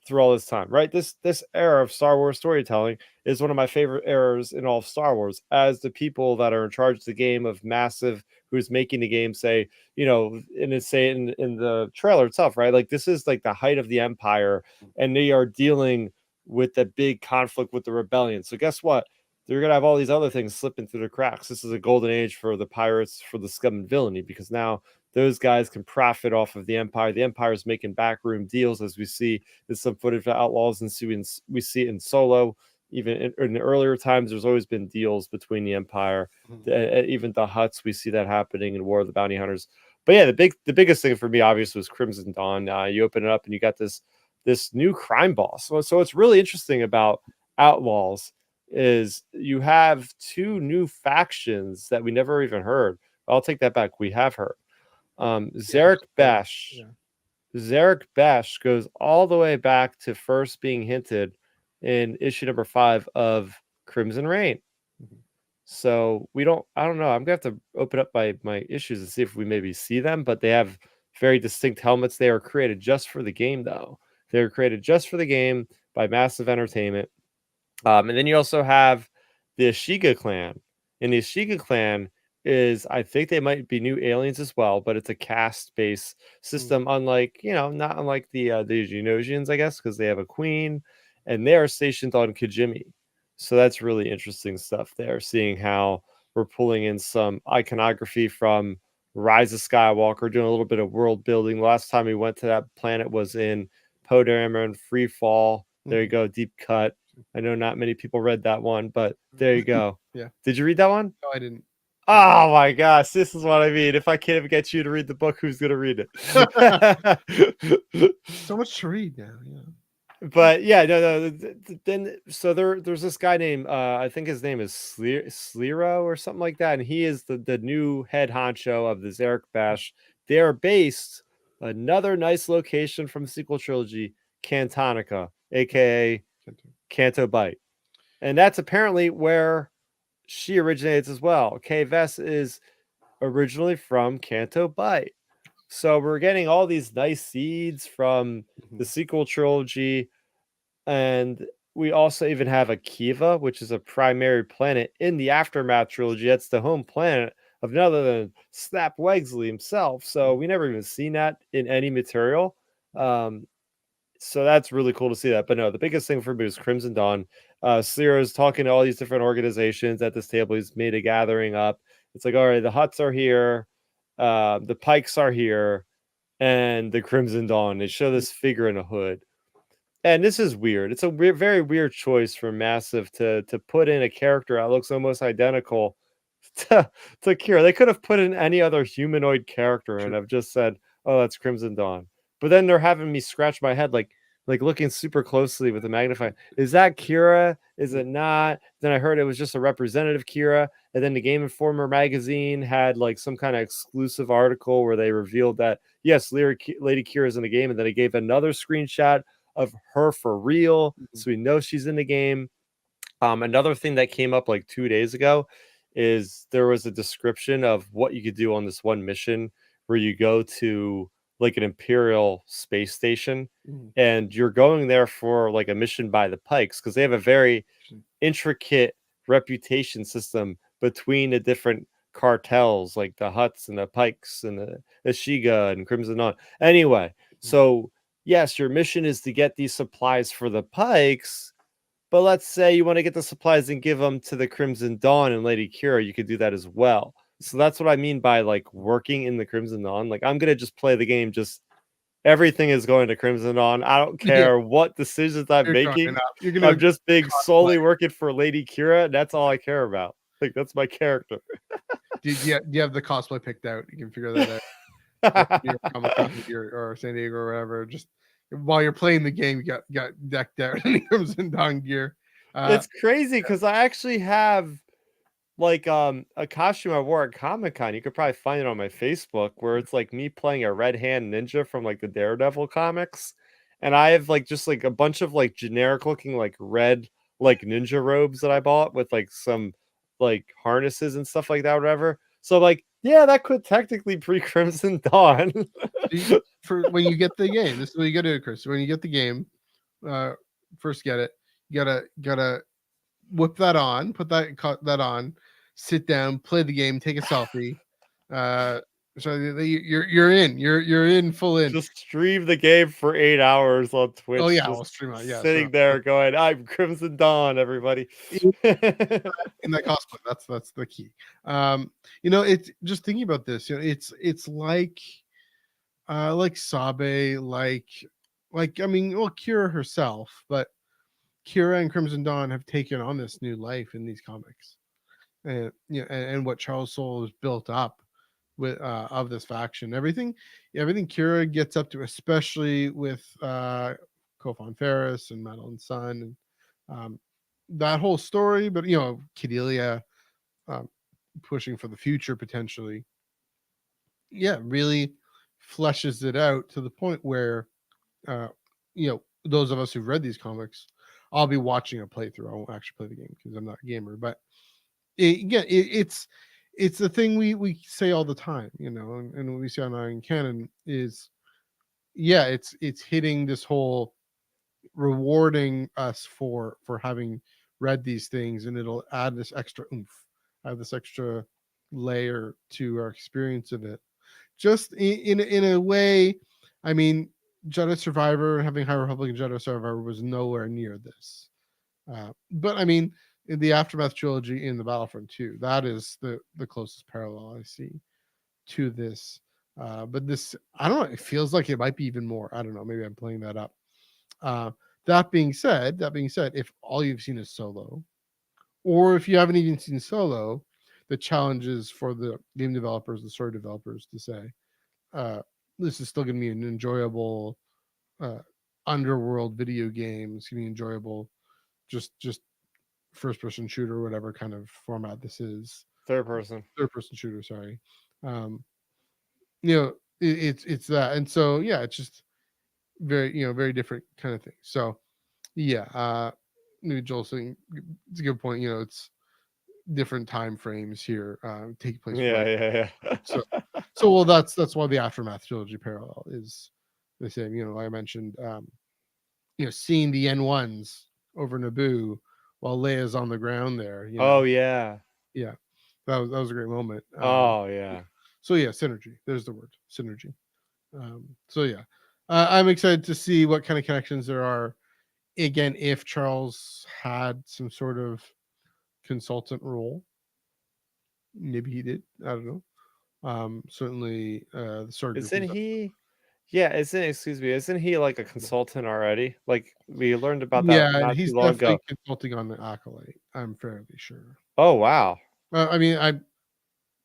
through all this time, right? This era of Star Wars storytelling is one of my favorite eras in all of Star Wars, as the people that are in charge of the game of Massive, who's making the game, say, and it's saying in the trailer itself, right? Like, this is like the height of the Empire, and they are dealing with the big conflict with the rebellion. So guess what? They're going to have all these other things slipping through the cracks. This is a golden age for the pirates, for the scum and villainy, because now those guys can profit off of the Empire. The Empire is making backroom deals, as we see in some footage of Outlaws, and we see it in Solo. Even in earlier times, there's always been deals between the Empire. Even the Hutts, we see that happening in War of the Bounty Hunters. But yeah, the biggest thing for me, obviously, was Crimson Dawn. You open it up and you got this new crime boss. So what's really interesting about Outlaws is you have two new factions that we never even heard. I'll take that back. We have heard. Zarek Besh. Zarek Besh goes all the way back to first being hinted in issue number 5 of Crimson Reign. So I don't know. I'm gonna have to open up my issues and see if we maybe see them, but they have very distinct helmets. They are created just for the game, though. They were created just for the game by Massive Entertainment. And then you also have the Ashiga clan. And the Ashiga clan is, I think they might be new aliens as well, but it's a caste-based system, unlike, not unlike the Geonosians, I guess, because they have a queen, and they are stationed on Kijimi. So that's really interesting stuff there, seeing how we're pulling in some iconography from Rise of Skywalker, doing a little bit of world building. Last time we went to that planet was in Poe Dameron Free Fall. There you go, deep cut. I know not many people read that one, but there you go. Yeah. Did you read that one? No, I didn't. Oh my gosh, this is what I mean. If I can't get you to read the book, who's going to read it? So much to read now. Yeah. But yeah, no. Then so there's this guy named I think his name is Slero or something like that, and he is the new head honcho of the Zarek Besh. They are based another nice location from the sequel trilogy, Cantonica, aka Canto Bight, and that's apparently where she originates as well. Kay Vess is originally from Canto Bight. So we're getting all these nice seeds from the sequel trilogy. And we also even have Akiva, which is a primary planet in the Aftermath trilogy. That's the home planet of none other than Snap Wexley himself. So we never even seen that in any material. so that's really cool to see that. But no, the biggest thing for me was Crimson Dawn. Seer is talking to all these different organizations at this table. He's made a gathering up. It's like, all right, the Huts are here, the Pikes are here, and the Crimson Dawn. They show this figure in a hood. And this is weird. It's a very weird choice for Massive to put in a character that looks almost identical to Kira. They could have put in any other humanoid character and have just said, "Oh, that's Crimson Dawn." But then they're having me scratch my head, like looking super closely with the magnifying. Is that Kira? Is it not? Then I heard it was just a representative Kira. And then the Game Informer magazine had like some kind of exclusive article where they revealed that yes, Lady Kira is in the game, and then it gave another screenshot of her for real, so we know she's in the game. Another thing that came up like 2 days ago is there was a description of what you could do on this one mission where you go to like an Imperial space station and you're going there for like a mission by the Pikes because they have a very intricate reputation system between the different cartels like the Huts and the Pikes and the Shiga and Crimson Dawn. Anyway, so yes, your mission is to get these supplies for the Pikes, but let's say you want to get the supplies and give them to the Crimson Dawn and Lady Kira, you could do that as well. So that's what I mean by like working in the Crimson Dawn. Like I'm gonna just play the game, just everything is going to Crimson Dawn. I don't care what decisions I'm making. I'm just being solely working for Lady Kira. And that's all I care about. Like that's my character. Do you have the cosplay picked out? You can figure that out. Comic-Con or San Diego or whatever. Just while you're playing the game, you got decked out in Crimson Dawn gear. It's crazy because I actually have like a costume I wore at Comic-Con. You could probably find it on my Facebook where it's like me playing a red hand ninja from like the Daredevil comics. And I have like just like a bunch of like generic looking like red like ninja robes that I bought with like some like harnesses and stuff like that, whatever. So like, yeah, that could technically pre Crimson Dawn. For when you get the game, this is what you gotta do, Chris. When you get the game, first get it. You gotta whip that on, put that on, sit down, play the game, take a selfie. So you're in full in. Just stream the game for 8 hours on Twitch. Oh yeah, I'll stream it. Yeah, sitting there going, "I'm Crimson Dawn, everybody." In that cosplay, that's the key. It's just thinking about this. It's like Sabe, like I mean, well, Kira herself, but Kira and Crimson Dawn have taken on this new life in these comics, and and what Charles Soule has built up with of this faction. Everything Kira gets up to, especially with Kofan Ferris and Madeline Sun, and that whole story. But Cordelia pushing for the future potentially, really fleshes it out to the point where those of us who've read these comics, I'll be watching a playthrough. I won't actually play the game because I'm not a gamer, but it's the thing we say all the time, and what we see on Iron Canon is, it's hitting this whole rewarding us for having read these things, and it'll add this extra oomph, add this extra layer to our experience of it. Just in a way, I mean, Jedi Survivor, having High Republic and Jedi Survivor was nowhere near this. But I mean, in the Aftermath trilogy in the Battlefront 2, that is the closest parallel I see to this. But this, I don't know, it feels like it might be even more. I don't know, maybe I'm playing that up. That being said, if all you've seen is Solo, or if you haven't even seen Solo, the challenge is for the game developers, the story developers, to say, this is still going to be an enjoyable Underworld video game. It's going to be enjoyable, just first person shooter, whatever kind of format this is. Third person shooter. Sorry. It's that, and so it's just very very different kind of thing. So maybe Joel saying it's a good point. It's different time frames here take place. Yeah. So well, that's why the Aftermath trilogy parallel is the same. Like I mentioned, seeing the N1s over Naboo while Leia's on the ground there. Yeah, that was a great moment. Oh yeah. So synergy. There's the word, synergy. So I'm excited to see what kind of connections there are. Again, if Charles had some sort of consultant role, maybe he did. I don't know. Certainly, the sword group Isn't is. he? Yeah, isn't he like a consultant already? Like we learned about that Yeah, not he's too long definitely ago. consulting on the acolyte. I'm fairly sure. Oh wow. I mean, I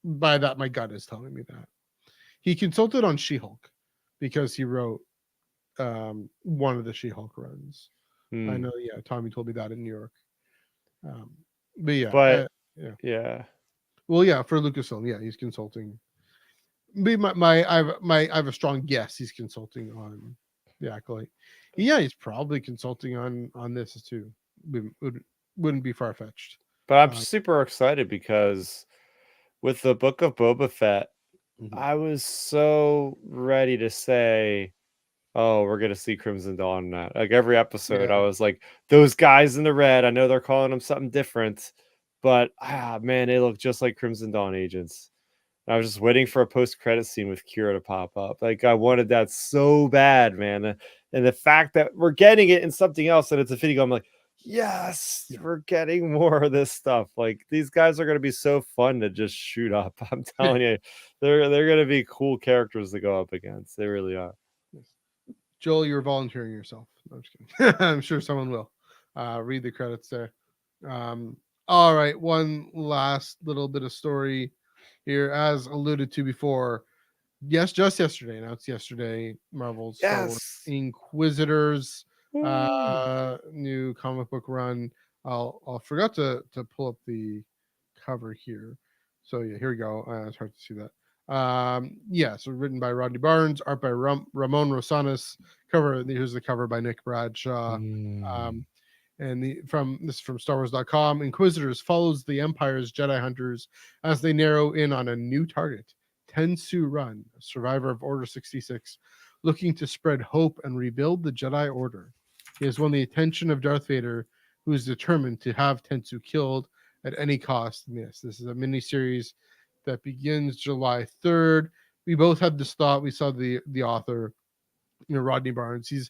by that my gut is telling me that he consulted on She-Hulk because he wrote one of the She-Hulk runs. I Hmm. know. Yeah, Tommy told me that in New York. Um, but yeah, But yeah. yeah. Well, yeah, for Lucasfilm, yeah, he's consulting. I have a strong guess he's consulting on the acolyte. Yeah, he's probably consulting on this too. Wouldn't be far fetched. But I'm Um, super excited because with the book of Boba Fett, mhm. I was so ready to say, oh, we're gonna see Crimson Dawn in that. Like every episode, I Yeah, was like, those guys in the red, I know they're calling them something different, but man, they look just like Crimson Dawn agents. I was just waiting for a post-credit scene with Kira to pop up. Like I wanted that so bad, man. And the fact that we're getting it in something else and it's a video, I'm like, yes, yeah. we're getting more of this stuff. Like these guys are gonna be so fun to just shoot up. I'm telling you, they're gonna be cool characters to go up against. They really are. Yes. Joel, you're volunteering yourself. No, I'm just kidding. I'm sure someone will. Read the credits there. All right, one last little bit of story here, as alluded to before. Yes, just yesterday, announced yesterday, Marvel's Star Wars Yes. Inquisitors Woo. new comic book run. I'll forgot to pull up the cover here. So yeah, here we go. It's hard to see that. Yeah, so written by Rodney Barnes, art by Ramon Rosanas, cover. Here's the cover by Nick Bradshaw. Mm. And this is from StarWars.com. Inquisitors follows the Empire's Jedi hunters as they narrow in on a new target. Tensu Run, a survivor of Order 66, looking to spread hope and rebuild the Jedi Order. He has won the attention of Darth Vader, who is determined to have Tensu killed at any cost. And yes, this is a miniseries that begins July 3rd. We both had this thought. We saw the author, Rodney Barnes. He's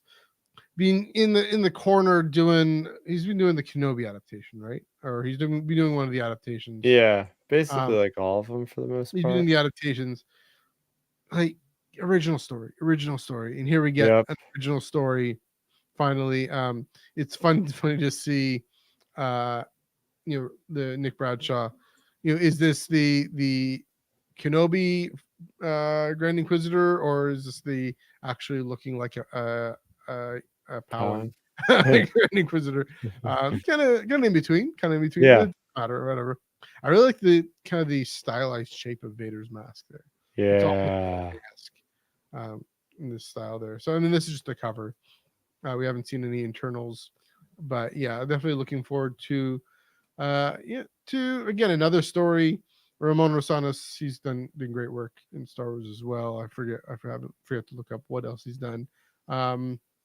being in the corner doing. He's been doing the Kenobi adaptation, right? Or he's been doing one of the adaptations. Yeah, basically Um, like all of them for the most he's been doing part. the adaptations, like original story, and here we get Yep. an original story finally. It's funny to see, uh, the Nick Bradshaw. Is this the Kenobi Grand Inquisitor, or is this the actually looking like a Powan Fine. Grand Inquisitor? Kind of in between, but Yeah. it doesn't matter, whatever. I really like the kind of the stylized shape of Vader's mask there. It's almost Yeah. esque in this style there. So I mean, this is just the cover. We haven't seen any internals, but yeah, definitely looking forward to to again another story. Ramon Rosanas, he's done great work in Star Wars as well. I forget to look up what else he's done.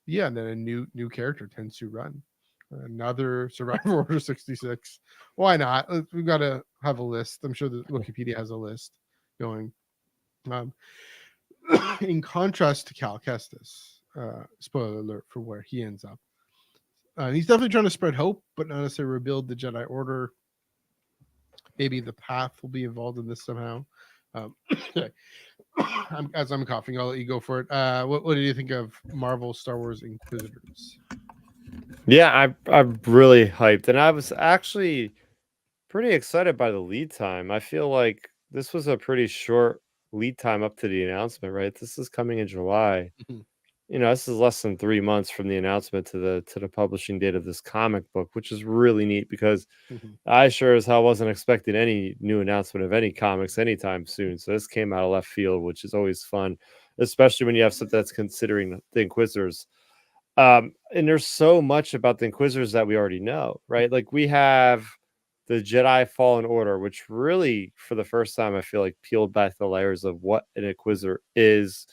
Yeah, and then a new character, Tensu Run, another Survivor Order 66. Why not? We've got to have a list. I'm sure that Wikipedia has a list going. Um, in contrast to Cal Kestis, spoiler alert for where he ends up. He's definitely trying to spread hope, but not necessarily rebuild the Jedi Order. Maybe the Path will be involved in this somehow. As I'm coughing, I'll let you go for it. What do you think of Marvel Star Wars Inquisitors? Yeah, I'm really hyped. And I was actually pretty excited by the lead time. I feel like this was a pretty short lead time up to the announcement, right? This is coming in July. Mhm, This is less than 3 months from the announcement to the publishing date of this comic book, which is really neat because mhm. I sure as hell wasn't expecting any new announcement of any comics anytime soon. So this came out of left field, which is always fun, especially when you have something that's considering the Inquisitors. And there's so much about the Inquisitors that we already know, right? Like we have the Jedi Fallen Order, which really, for the first time, I feel like peeled back the layers of what an Inquisitor is.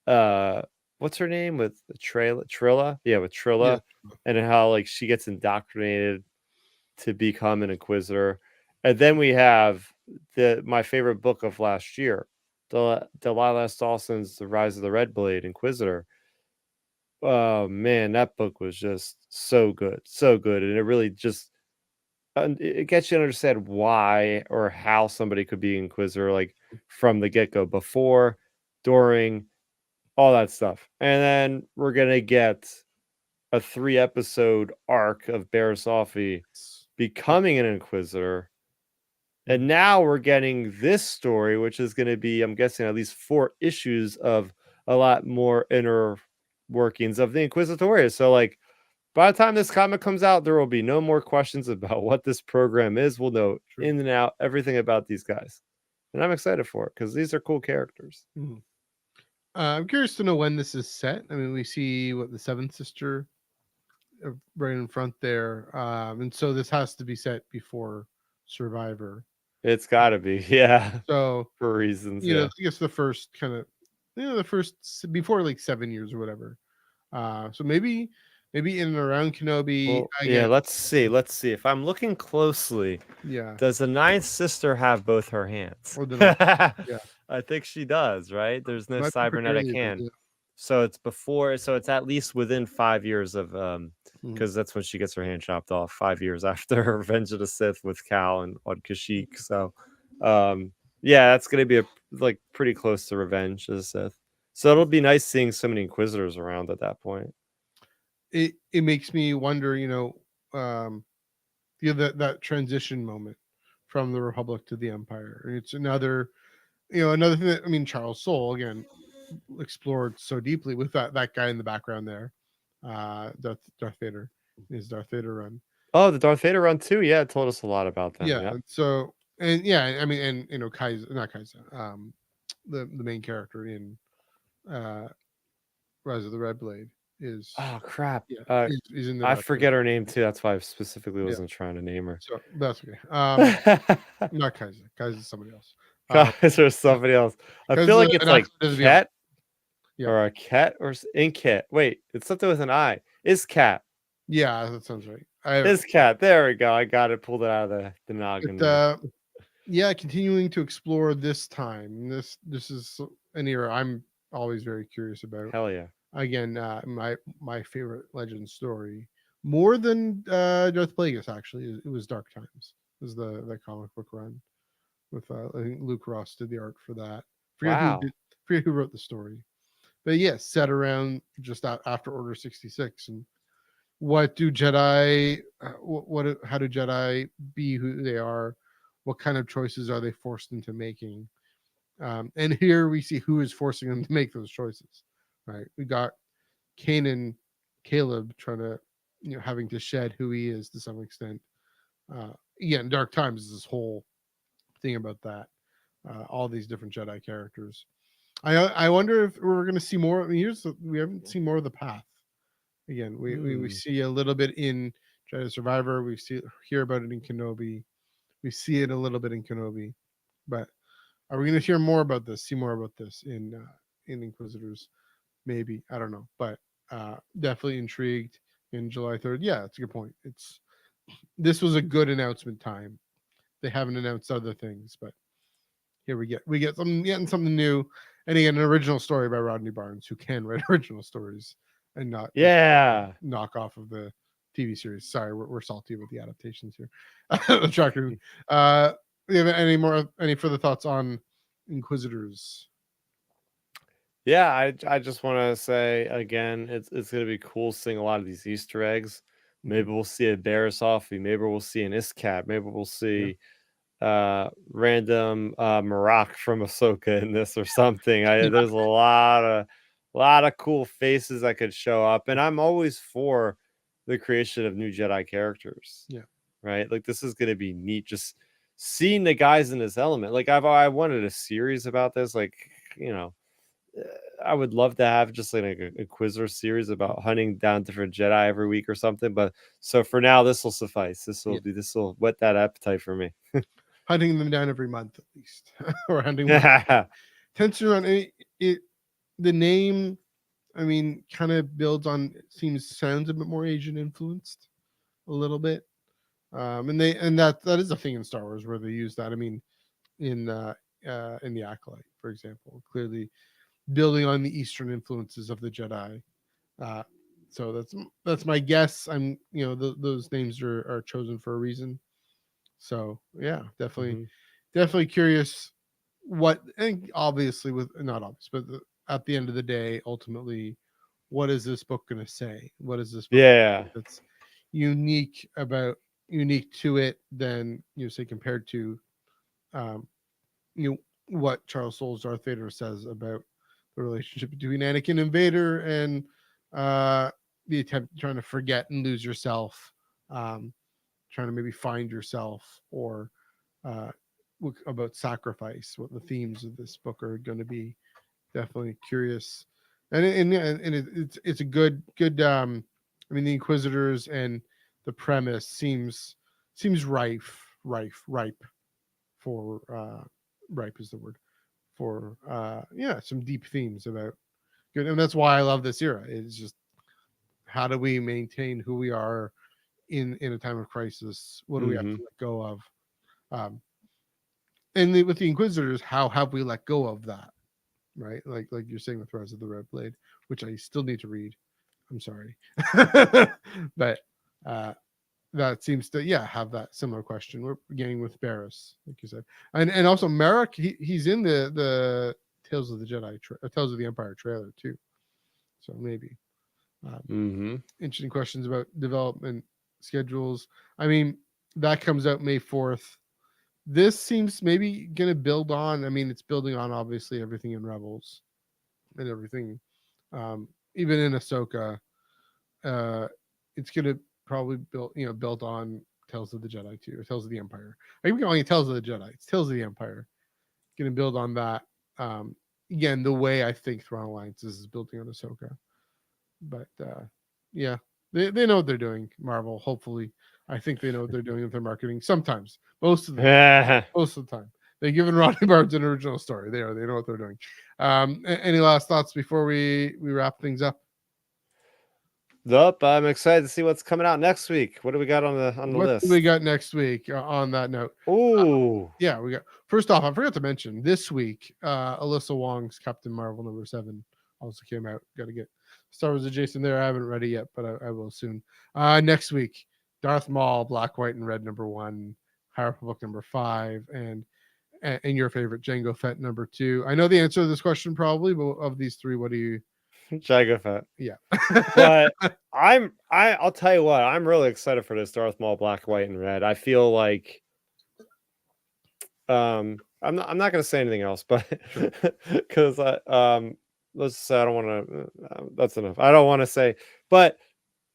Uh, what's her name with Trilla? Yeah, with Yeah. Trilla, and how like she gets indoctrinated to become an Inquisitor. And then we have my favorite book of last year, Delilah S. Dawson's The Rise of the Red Blade Inquisitor. Oh man, that book was just so good, so good, and it really just it gets you to understand why or how somebody could be Inquisitor, like from the get go, before, during, all that stuff, and then we're gonna get a 3 episode arc of Barasofi becoming an Inquisitor. And now we're getting this story, which is going to be, I'm guessing, at least 4 issues of a lot more inner workings of the Inquisitorius. So, like, by the time this comic comes out, there will be no more questions about what this program is. We'll know True. in and out everything about these guys. And I'm excited for it because these are cool characters. Mhm. I'm curious to know when this is set. I mean, we see what the Seventh Sister right in front there, and so this has to be set before Survivor. It's got to be, yeah, So for reasons. I Yeah. guess the first kind of, the first before like 7 years or whatever. So maybe in and around Kenobi Well, yeah, again. let's see. Let's see. If I'm looking closely, Yeah, does the ninth sister have both her hands? or the night. Yeah, I think she does, right? There's no might be quick cybernetic earlier, hand. yeah. So it's before, so it's at least within 5 years of Mhm. because that's when she gets her hand chopped off, 5 years after her Revenge of the Sith with Cal and on Kashyyyk. So yeah, that's gonna be like pretty close to Revenge of the Sith. So it'll be nice seeing so many Inquisitors around at that point. It makes me wonder, that transition moment from the Republic to the Empire. And it's another thing that, I mean, Charles Soule again explored so deeply with that guy in the background there, Darth Vader, his Darth Vader run. Oh, the Darth Vader run too. Yeah, it told us a lot about them. Yeah, Yeah. and so, and yeah, I mean, and Kaiser, not Kaiser, the main character in Rise of the Red Blade is, Oh crap. yeah, is in the I Darth Vader. forget her name too. That's why I specifically Yeah, wasn't trying to name her. so that's okay. Not Kaiser. Kaiser's somebody else. Guys, or somebody else. I feel like it's an like accident to be on. Ket Yeah. or a Ket or Inket. Wait, it's something with an I. Is Cat. Yeah, that sounds right. Is Cat. There we go. I got it pulled it out of the noggin. Yeah, continuing to explore this time. This is an era I'm always very curious about. Hell yeah. Again, my favorite legend story, more than Darth Plagueis, actually, it was Dark Times. It was the comic book run with I think Luke Ross did the art for that. Wow. Forget who wrote the story, but yes, set around just after Order 66. And what do Jedi? How do Jedi be who they are? What kind of choices are they forced into making? And here we see who is forcing them to make those choices. Right, we got Kanan, Caleb trying to, having to shed who he is to some extent. Again, Dark Times is this whole thing about that. All these different Jedi characters. I wonder if we're going to see more. I mean, we haven't seen more of the path. Again, we see a little bit in Jedi Survivor. We hear about it in Kenobi. We see it a little bit in Kenobi, but are we going to hear more about this? See more about this in Inquisitors? Maybe, I don't know, but definitely intrigued in July 3rd. Yeah, that's a good point. This was a good announcement time. They haven't announced other things, but here we get something new. And again, an original story by Rodney Barnes, who can write original stories and not knock off of the TV series. Sorry, we're salty about the adaptations here. Attractive. You have any further thoughts on Inquisitors? Yeah, I just want to say again, it's gonna be cool seeing a lot of these Easter eggs. Maybe we'll see a Barasofi, maybe we'll see an Iscat, maybe we'll see random Marak from Ahsoka in this or something. There's a lot of cool faces that could show up, and I'm always for the creation of new Jedi characters. Yeah. Right? Like this is gonna be neat just seeing the guys in this element. Like I wanted a series about this, like I would love to have just like a Inquisitor series about hunting down different Jedi every week or something. But so for now, this will suffice. This will whet that appetite for me. Hunting them down every month at least, or hunting them. Tension on it. The name, I mean, kind of builds on. Sounds a bit more Asian influenced, a little bit. And that is a thing in Star Wars where they use that. I mean, in the Acolyte, for example, clearly building on the Eastern influences of the Jedi. So that's my guess. I'm those names are chosen for a reason. So yeah, definitely curious what, and obviously with not obvious, but at the end of the day, ultimately, what is this book going to say? What is this book Yeah. that's unique to it than say compared to um what Charles Soule's Darth Vader says about the relationship between Anakin and Vader, and the attempt trying to forget and lose yourself, um, trying to maybe find yourself, or uh, about sacrifice. What the themes of this book are going to be. Definitely curious, it's a good. I mean, the Inquisitors and the premise seems ripe for ripe is the word for some deep themes about good, and that's why I love this era. It's just how do we maintain who we are in a time of crisis? What do we have to let go of? Um, with the Inquisitors, how have we let go of that? Right, like you're saying with Rise of the Red Blade, which I still need to read. I'm sorry, but that seems to have that similar question. We're beginning with Barris, like you said, and also Merrick. He's in the Tales of the Jedi, Tales of the Empire trailer too. So maybe interesting questions about development schedules. I mean, that comes out May 4th. This seems maybe going to build on. I mean, it's building on obviously everything in Rebels and everything, even in Ahsoka. It's going to probably built on Tales of the Jedi too, or Tales of the Empire. I keep calling it Tales of the Jedi. It's Tales of the Empire. Going to build on that. Again, the way I think Thrawn Alliances is building on Ahsoka. But yeah, they know what they're doing. Marvel, hopefully, I think they know what they're doing with their marketing. Sometimes, most of the time, they've given Rodney Barnes an original story. They know what they're doing. Any last thoughts before we wrap things up? Nope. I'm excited to see what's coming out next week. What do we got on the list? What do we got next week? On that note, yeah, we got. First off, I forgot to mention this week, Alyssa Wong's Captain Marvel #7 also came out. Got to get Star Wars adjacent there. I haven't read it yet, but I will soon. Next week, Darth Maul, Black, White, and Red #1, High Republic #5, and your favorite Jango Fett #2. I know the answer to this question probably, but of these three, what do you? Jango Fett. Yeah. But I'll tell you what, I'm really excited for this Darth Maul Black, White, and Red. I feel like I'm not going to say anything else, but because let's say I don't want to. That's enough. I don't want to say, but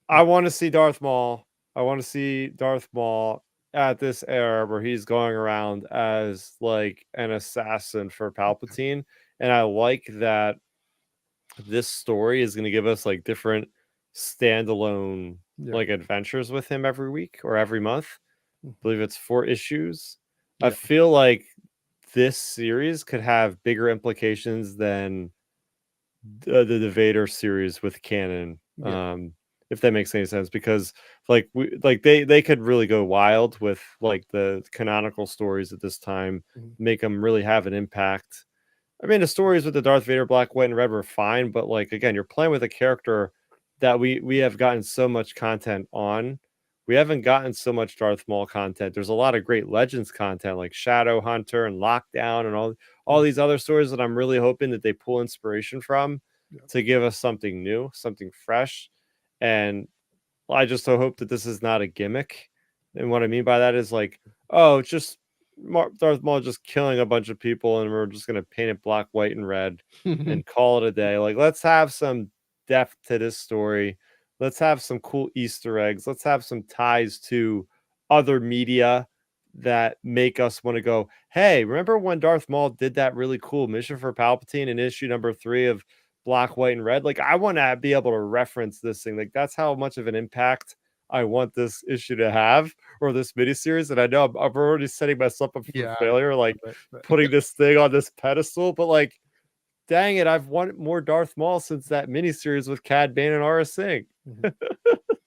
I want to see Darth Maul. I want to see Darth Maul at this era where he's going around as like an assassin for Palpatine, and I like that this story is going to give us like different standalone like adventures with him every week or every month. I believe it's 4 issues. I feel like this series could have bigger implications than the Vader series with canon. If that makes any sense, because they could really go wild with like the canonical stories at this time, make them really have an impact. I mean, the stories with the Darth Vader Black, White, and Red were fine, but like again, you're playing with a character that we have gotten so much content on. We haven't gotten so much Darth Maul content. There's a lot of great Legends content like Shadow Hunter and Lockdown and all these other stories that I'm really hoping that they pull inspiration from to give us something new, something fresh. And I just so hope that this is not a gimmick. And what I mean by that is like, oh, it's just Darth Maul just killing a bunch of people and we're just going to paint it black, white, and red and call it a day. Like, let's have some depth to this story. Let's have some cool Easter eggs. Let's have some ties to other media that make us want to go, hey, remember when Darth Maul did that really cool mission for Palpatine in issue #3 of Black, White, and Red? Like, I want to be able to reference this thing. Like, that's how much of an impact I want this issue to have, or this miniseries. And I know I'm already setting myself up for failure, like putting this thing on this pedestal. But like, dang it, I've wanted more Darth Maul since that miniseries with Cad Bane and Aurra Singh.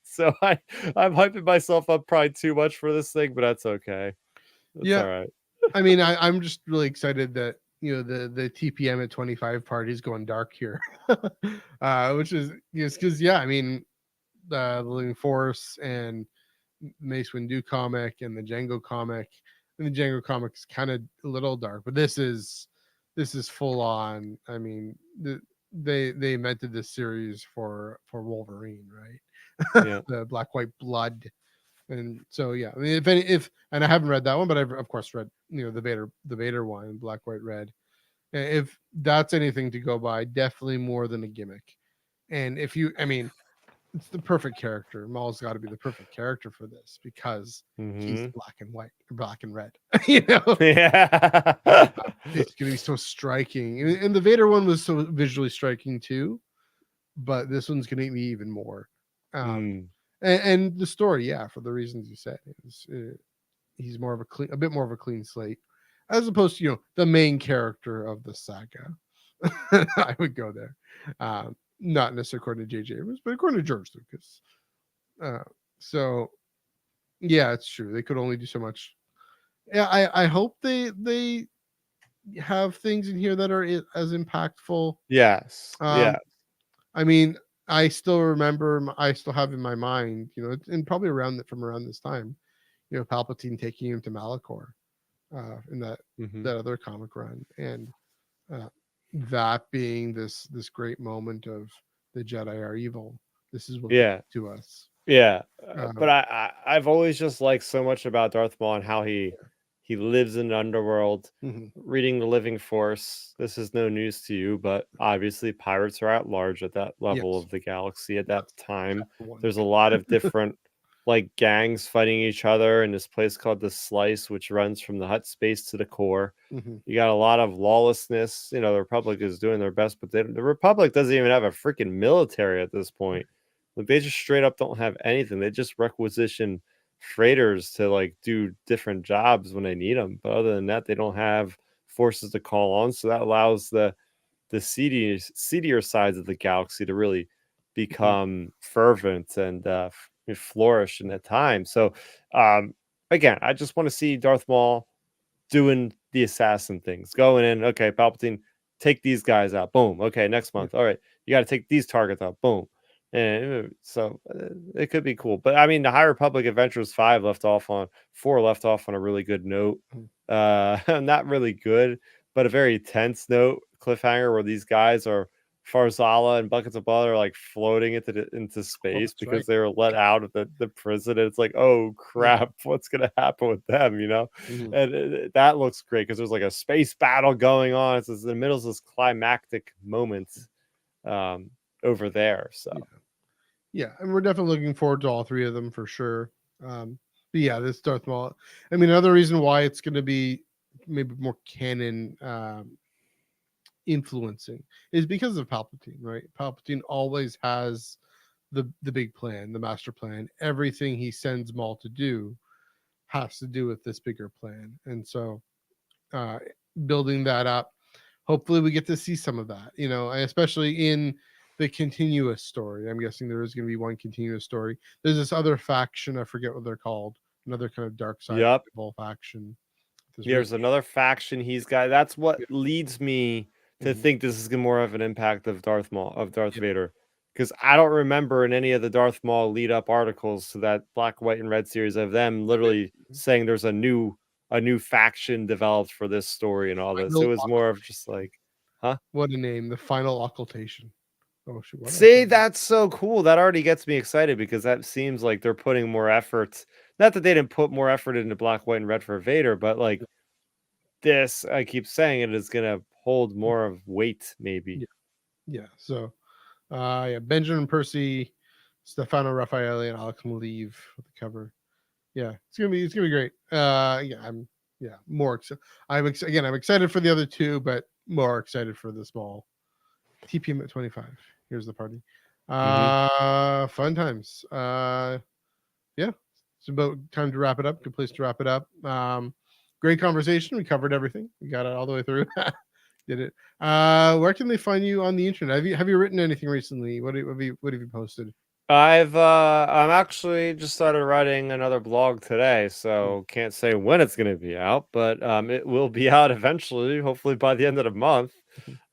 So I'm hyping myself up probably too much for this thing, but that's okay. That's all right. I mean, I'm just really excited that the TPM at 25 parties going dark here, which is because I mean the Living Force and Mace Windu comic and the Django comic, and the Django comic is kind of a little dark, but this is full on. I mean, they invented this series for Wolverine, right? Yeah. The Black White Blood. And so I mean, if and I haven't read that one, but I've of course read the Vader one, Black White Red. If that's anything to go by, definitely more than a gimmick. And I mean, it's the perfect character. Maul's got to be the perfect character for this because he's black and white, black and red. Yeah. It's gonna be so striking, and the Vader one was so visually striking too, but this one's gonna be even more. And the story, for the reasons you said, he's more of a bit more of a clean slate, as opposed to the main character of the saga. I would go there, not necessarily according to J.J. Abrams, but according to George Lucas. So, it's true. They could only do so much. Yeah, I hope they have things in here that are as impactful. Yes. Yeah. I mean, I still remember. I still have in my mind, and probably from around this time, Palpatine taking him to Malachor, in that other comic run, and that being this great moment of the Jedi are evil. This is what they do to us. Yeah, but I've always just liked so much about Darth Maul and how he lives in the underworld, reading the Living Force. This is no news to you, but obviously pirates are at large at that level of the galaxy at that time. There's a lot of different like gangs fighting each other in this place called the Slice, which runs from the Hutt space to the core. You got a lot of lawlessness. The Republic is doing their best, but the Republic doesn't even have a freaking military at this point. Like, they just straight up don't have anything. They just requisition freighters to like do different jobs when they need them. But other than that, they don't have forces to call on. So that allows the seedier sides of the galaxy to really become fervent and flourish in that time. So again, I just want to see Darth Maul doing the assassin things, going in. Okay, Palpatine, take these guys out. Boom. Okay, next month. All right, you got to take these targets out. Boom. And so it could be cool. But I mean, the High Republic Adventures 4 left off on a really good note. Not really good, but a very tense note, cliffhanger, where these guys are Farzala and buckets of blood are like floating into space because they were let out of the prison. And it's like, oh crap, what's gonna happen with them? And that looks great because there's like a space battle going on. It's in the middle of this climactic moment over there. So and we're definitely looking forward to all three of them for sure. But this Darth Maul. I mean, another reason why it's going to be maybe more canon influencing is because of Palpatine, right? Palpatine always has the big plan, the master plan. Everything he sends Maul to do has to do with this bigger plan, and so building that up. Hopefully, we get to see some of that. Especially in the continuous story. I'm guessing there is going to be one continuous story. There's this other faction, I forget what they're called, another kind of dark side faction. There's another faction he's got. That's what leads me to think this is more of an impact of Darth Vader, because I don't remember in any of the Darth Maul lead up articles to that Black, White, and Red series of them literally saying there's a new faction developed for this story and all this. It was more of just like, what a name, the Final Occultation. Oh, shoot, see, that's so cool. That already gets me excited because that seems like they're putting more effort. Not that they didn't put more effort into Black, White, and Red for Vader, but like this, I keep saying it is going to hold more of weight, maybe. So, Benjamin Percy, Stefano Raffaele, and Alex Maleev with the cover. It's gonna be great. I'm more excited. I'm excited for the other two, but more excited for the small TPM at 25. Here's the party. Fun times. It's about time to wrap it up. Good place to wrap it up. Great conversation. We covered everything. We got it all the way through. Did it. Where can they find you on the internet? Have you written anything recently? What have you posted? I'm actually just started writing another blog today, so can't say when it's going to be out, but it will be out eventually, hopefully by the end of the month.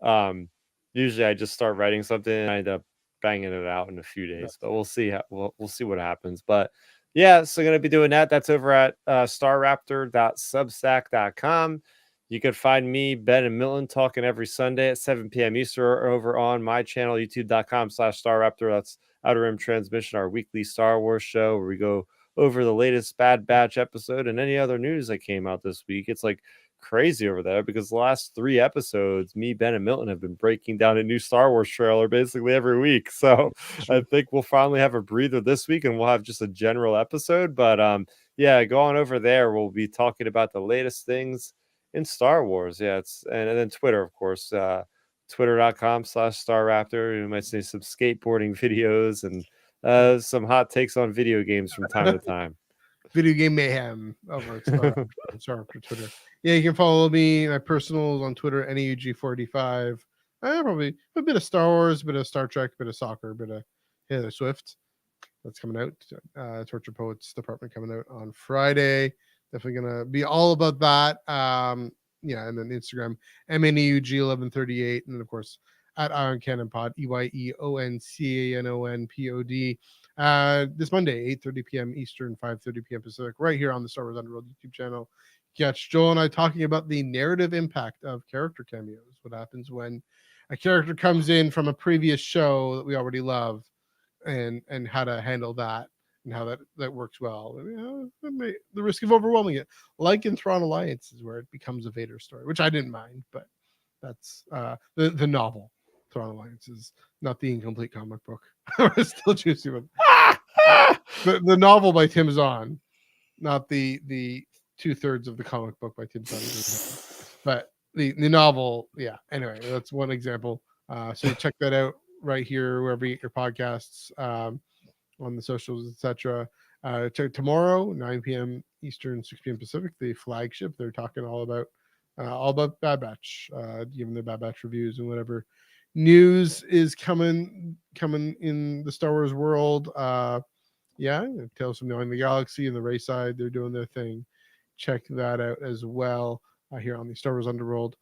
Um, Usually I just start writing something and I end up banging it out in a few days, but we'll see how we'll see what happens. But yeah, so going to be doing that. That's over at starraptor.substack.com. You can find me, Ben, and Milton talking every Sunday at 7 p.m. Eastern over on my channel, youtube.com/starraptor. That's Outer Rim Transmission, our weekly Star Wars show where we go over the latest Bad Batch episode and any other news that came out this week. It's like crazy over there because the last 3 episodes, me, Ben, and Milton have been breaking down a new Star Wars trailer basically every week. So I think we'll finally have a breather this week and we'll have just a general episode. But yeah, go on over there. We'll be talking about the latest things in Star Wars. Yeah, and then Twitter, of course. Twitter.com/StarRaptor. You might see some skateboarding videos and some hot takes on video games from time to time. Video game mayhem over at Starraptor Twitter. Yeah, you can follow me. My personals on Twitter, NEUG485. Probably a bit of Star Wars, a bit of Star Trek, a bit of soccer, a bit of Taylor Swift. That's coming out. Torture Poets Department coming out on Friday. Definitely gonna be all about that. Yeah, and then Instagram, MNEUG1138, and then of course at Iron Cannon Pod, EYEONCANONPOD. This Monday, 8:30 p.m. Eastern, 5:30 p.m. Pacific, right here on the Star Wars Underworld YouTube channel. Catch Joel and I talking about the narrative impact of character cameos. What happens when a character comes in from a previous show that we already love, and how to handle that and how that works well. The risk of overwhelming it, like in Thrawn Alliance, is where it becomes a Vader story, which I didn't mind, but that's the novel. Thrawn Alliance is not the incomplete comic book. It's still juicy with the novel by Tim Zahn, not the 2/3 of the comic book by Tim Zahn. But the novel, yeah. Anyway, that's one example. So you check that out right here wherever you get your podcasts, on the socials, etc. Tomorrow, 9 p.m. Eastern, 6 p.m. Pacific, the flagship. They're talking all about Bad Batch, giving their Bad Batch reviews and whatever news is coming in the Star Wars world. Yeah, Tales from Knowing the Galaxy and the Ray side, they're doing their thing. Check that out as well here on the Star Wars Underworld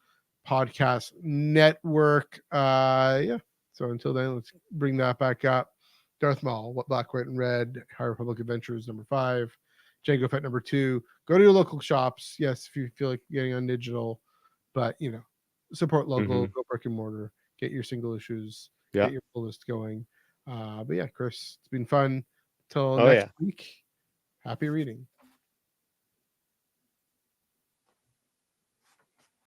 podcast network. Yeah. So until then, let's bring that back up. Darth Maul, What Black, White, and Red, High Republic Adventures #5, Jango Fett #2. Go to your local shops. Yes, if you feel like getting on digital, but support local, go brick and mortar, get your single issues, get your full list going. But yeah, Chris, it's been fun. Till next week. Happy reading.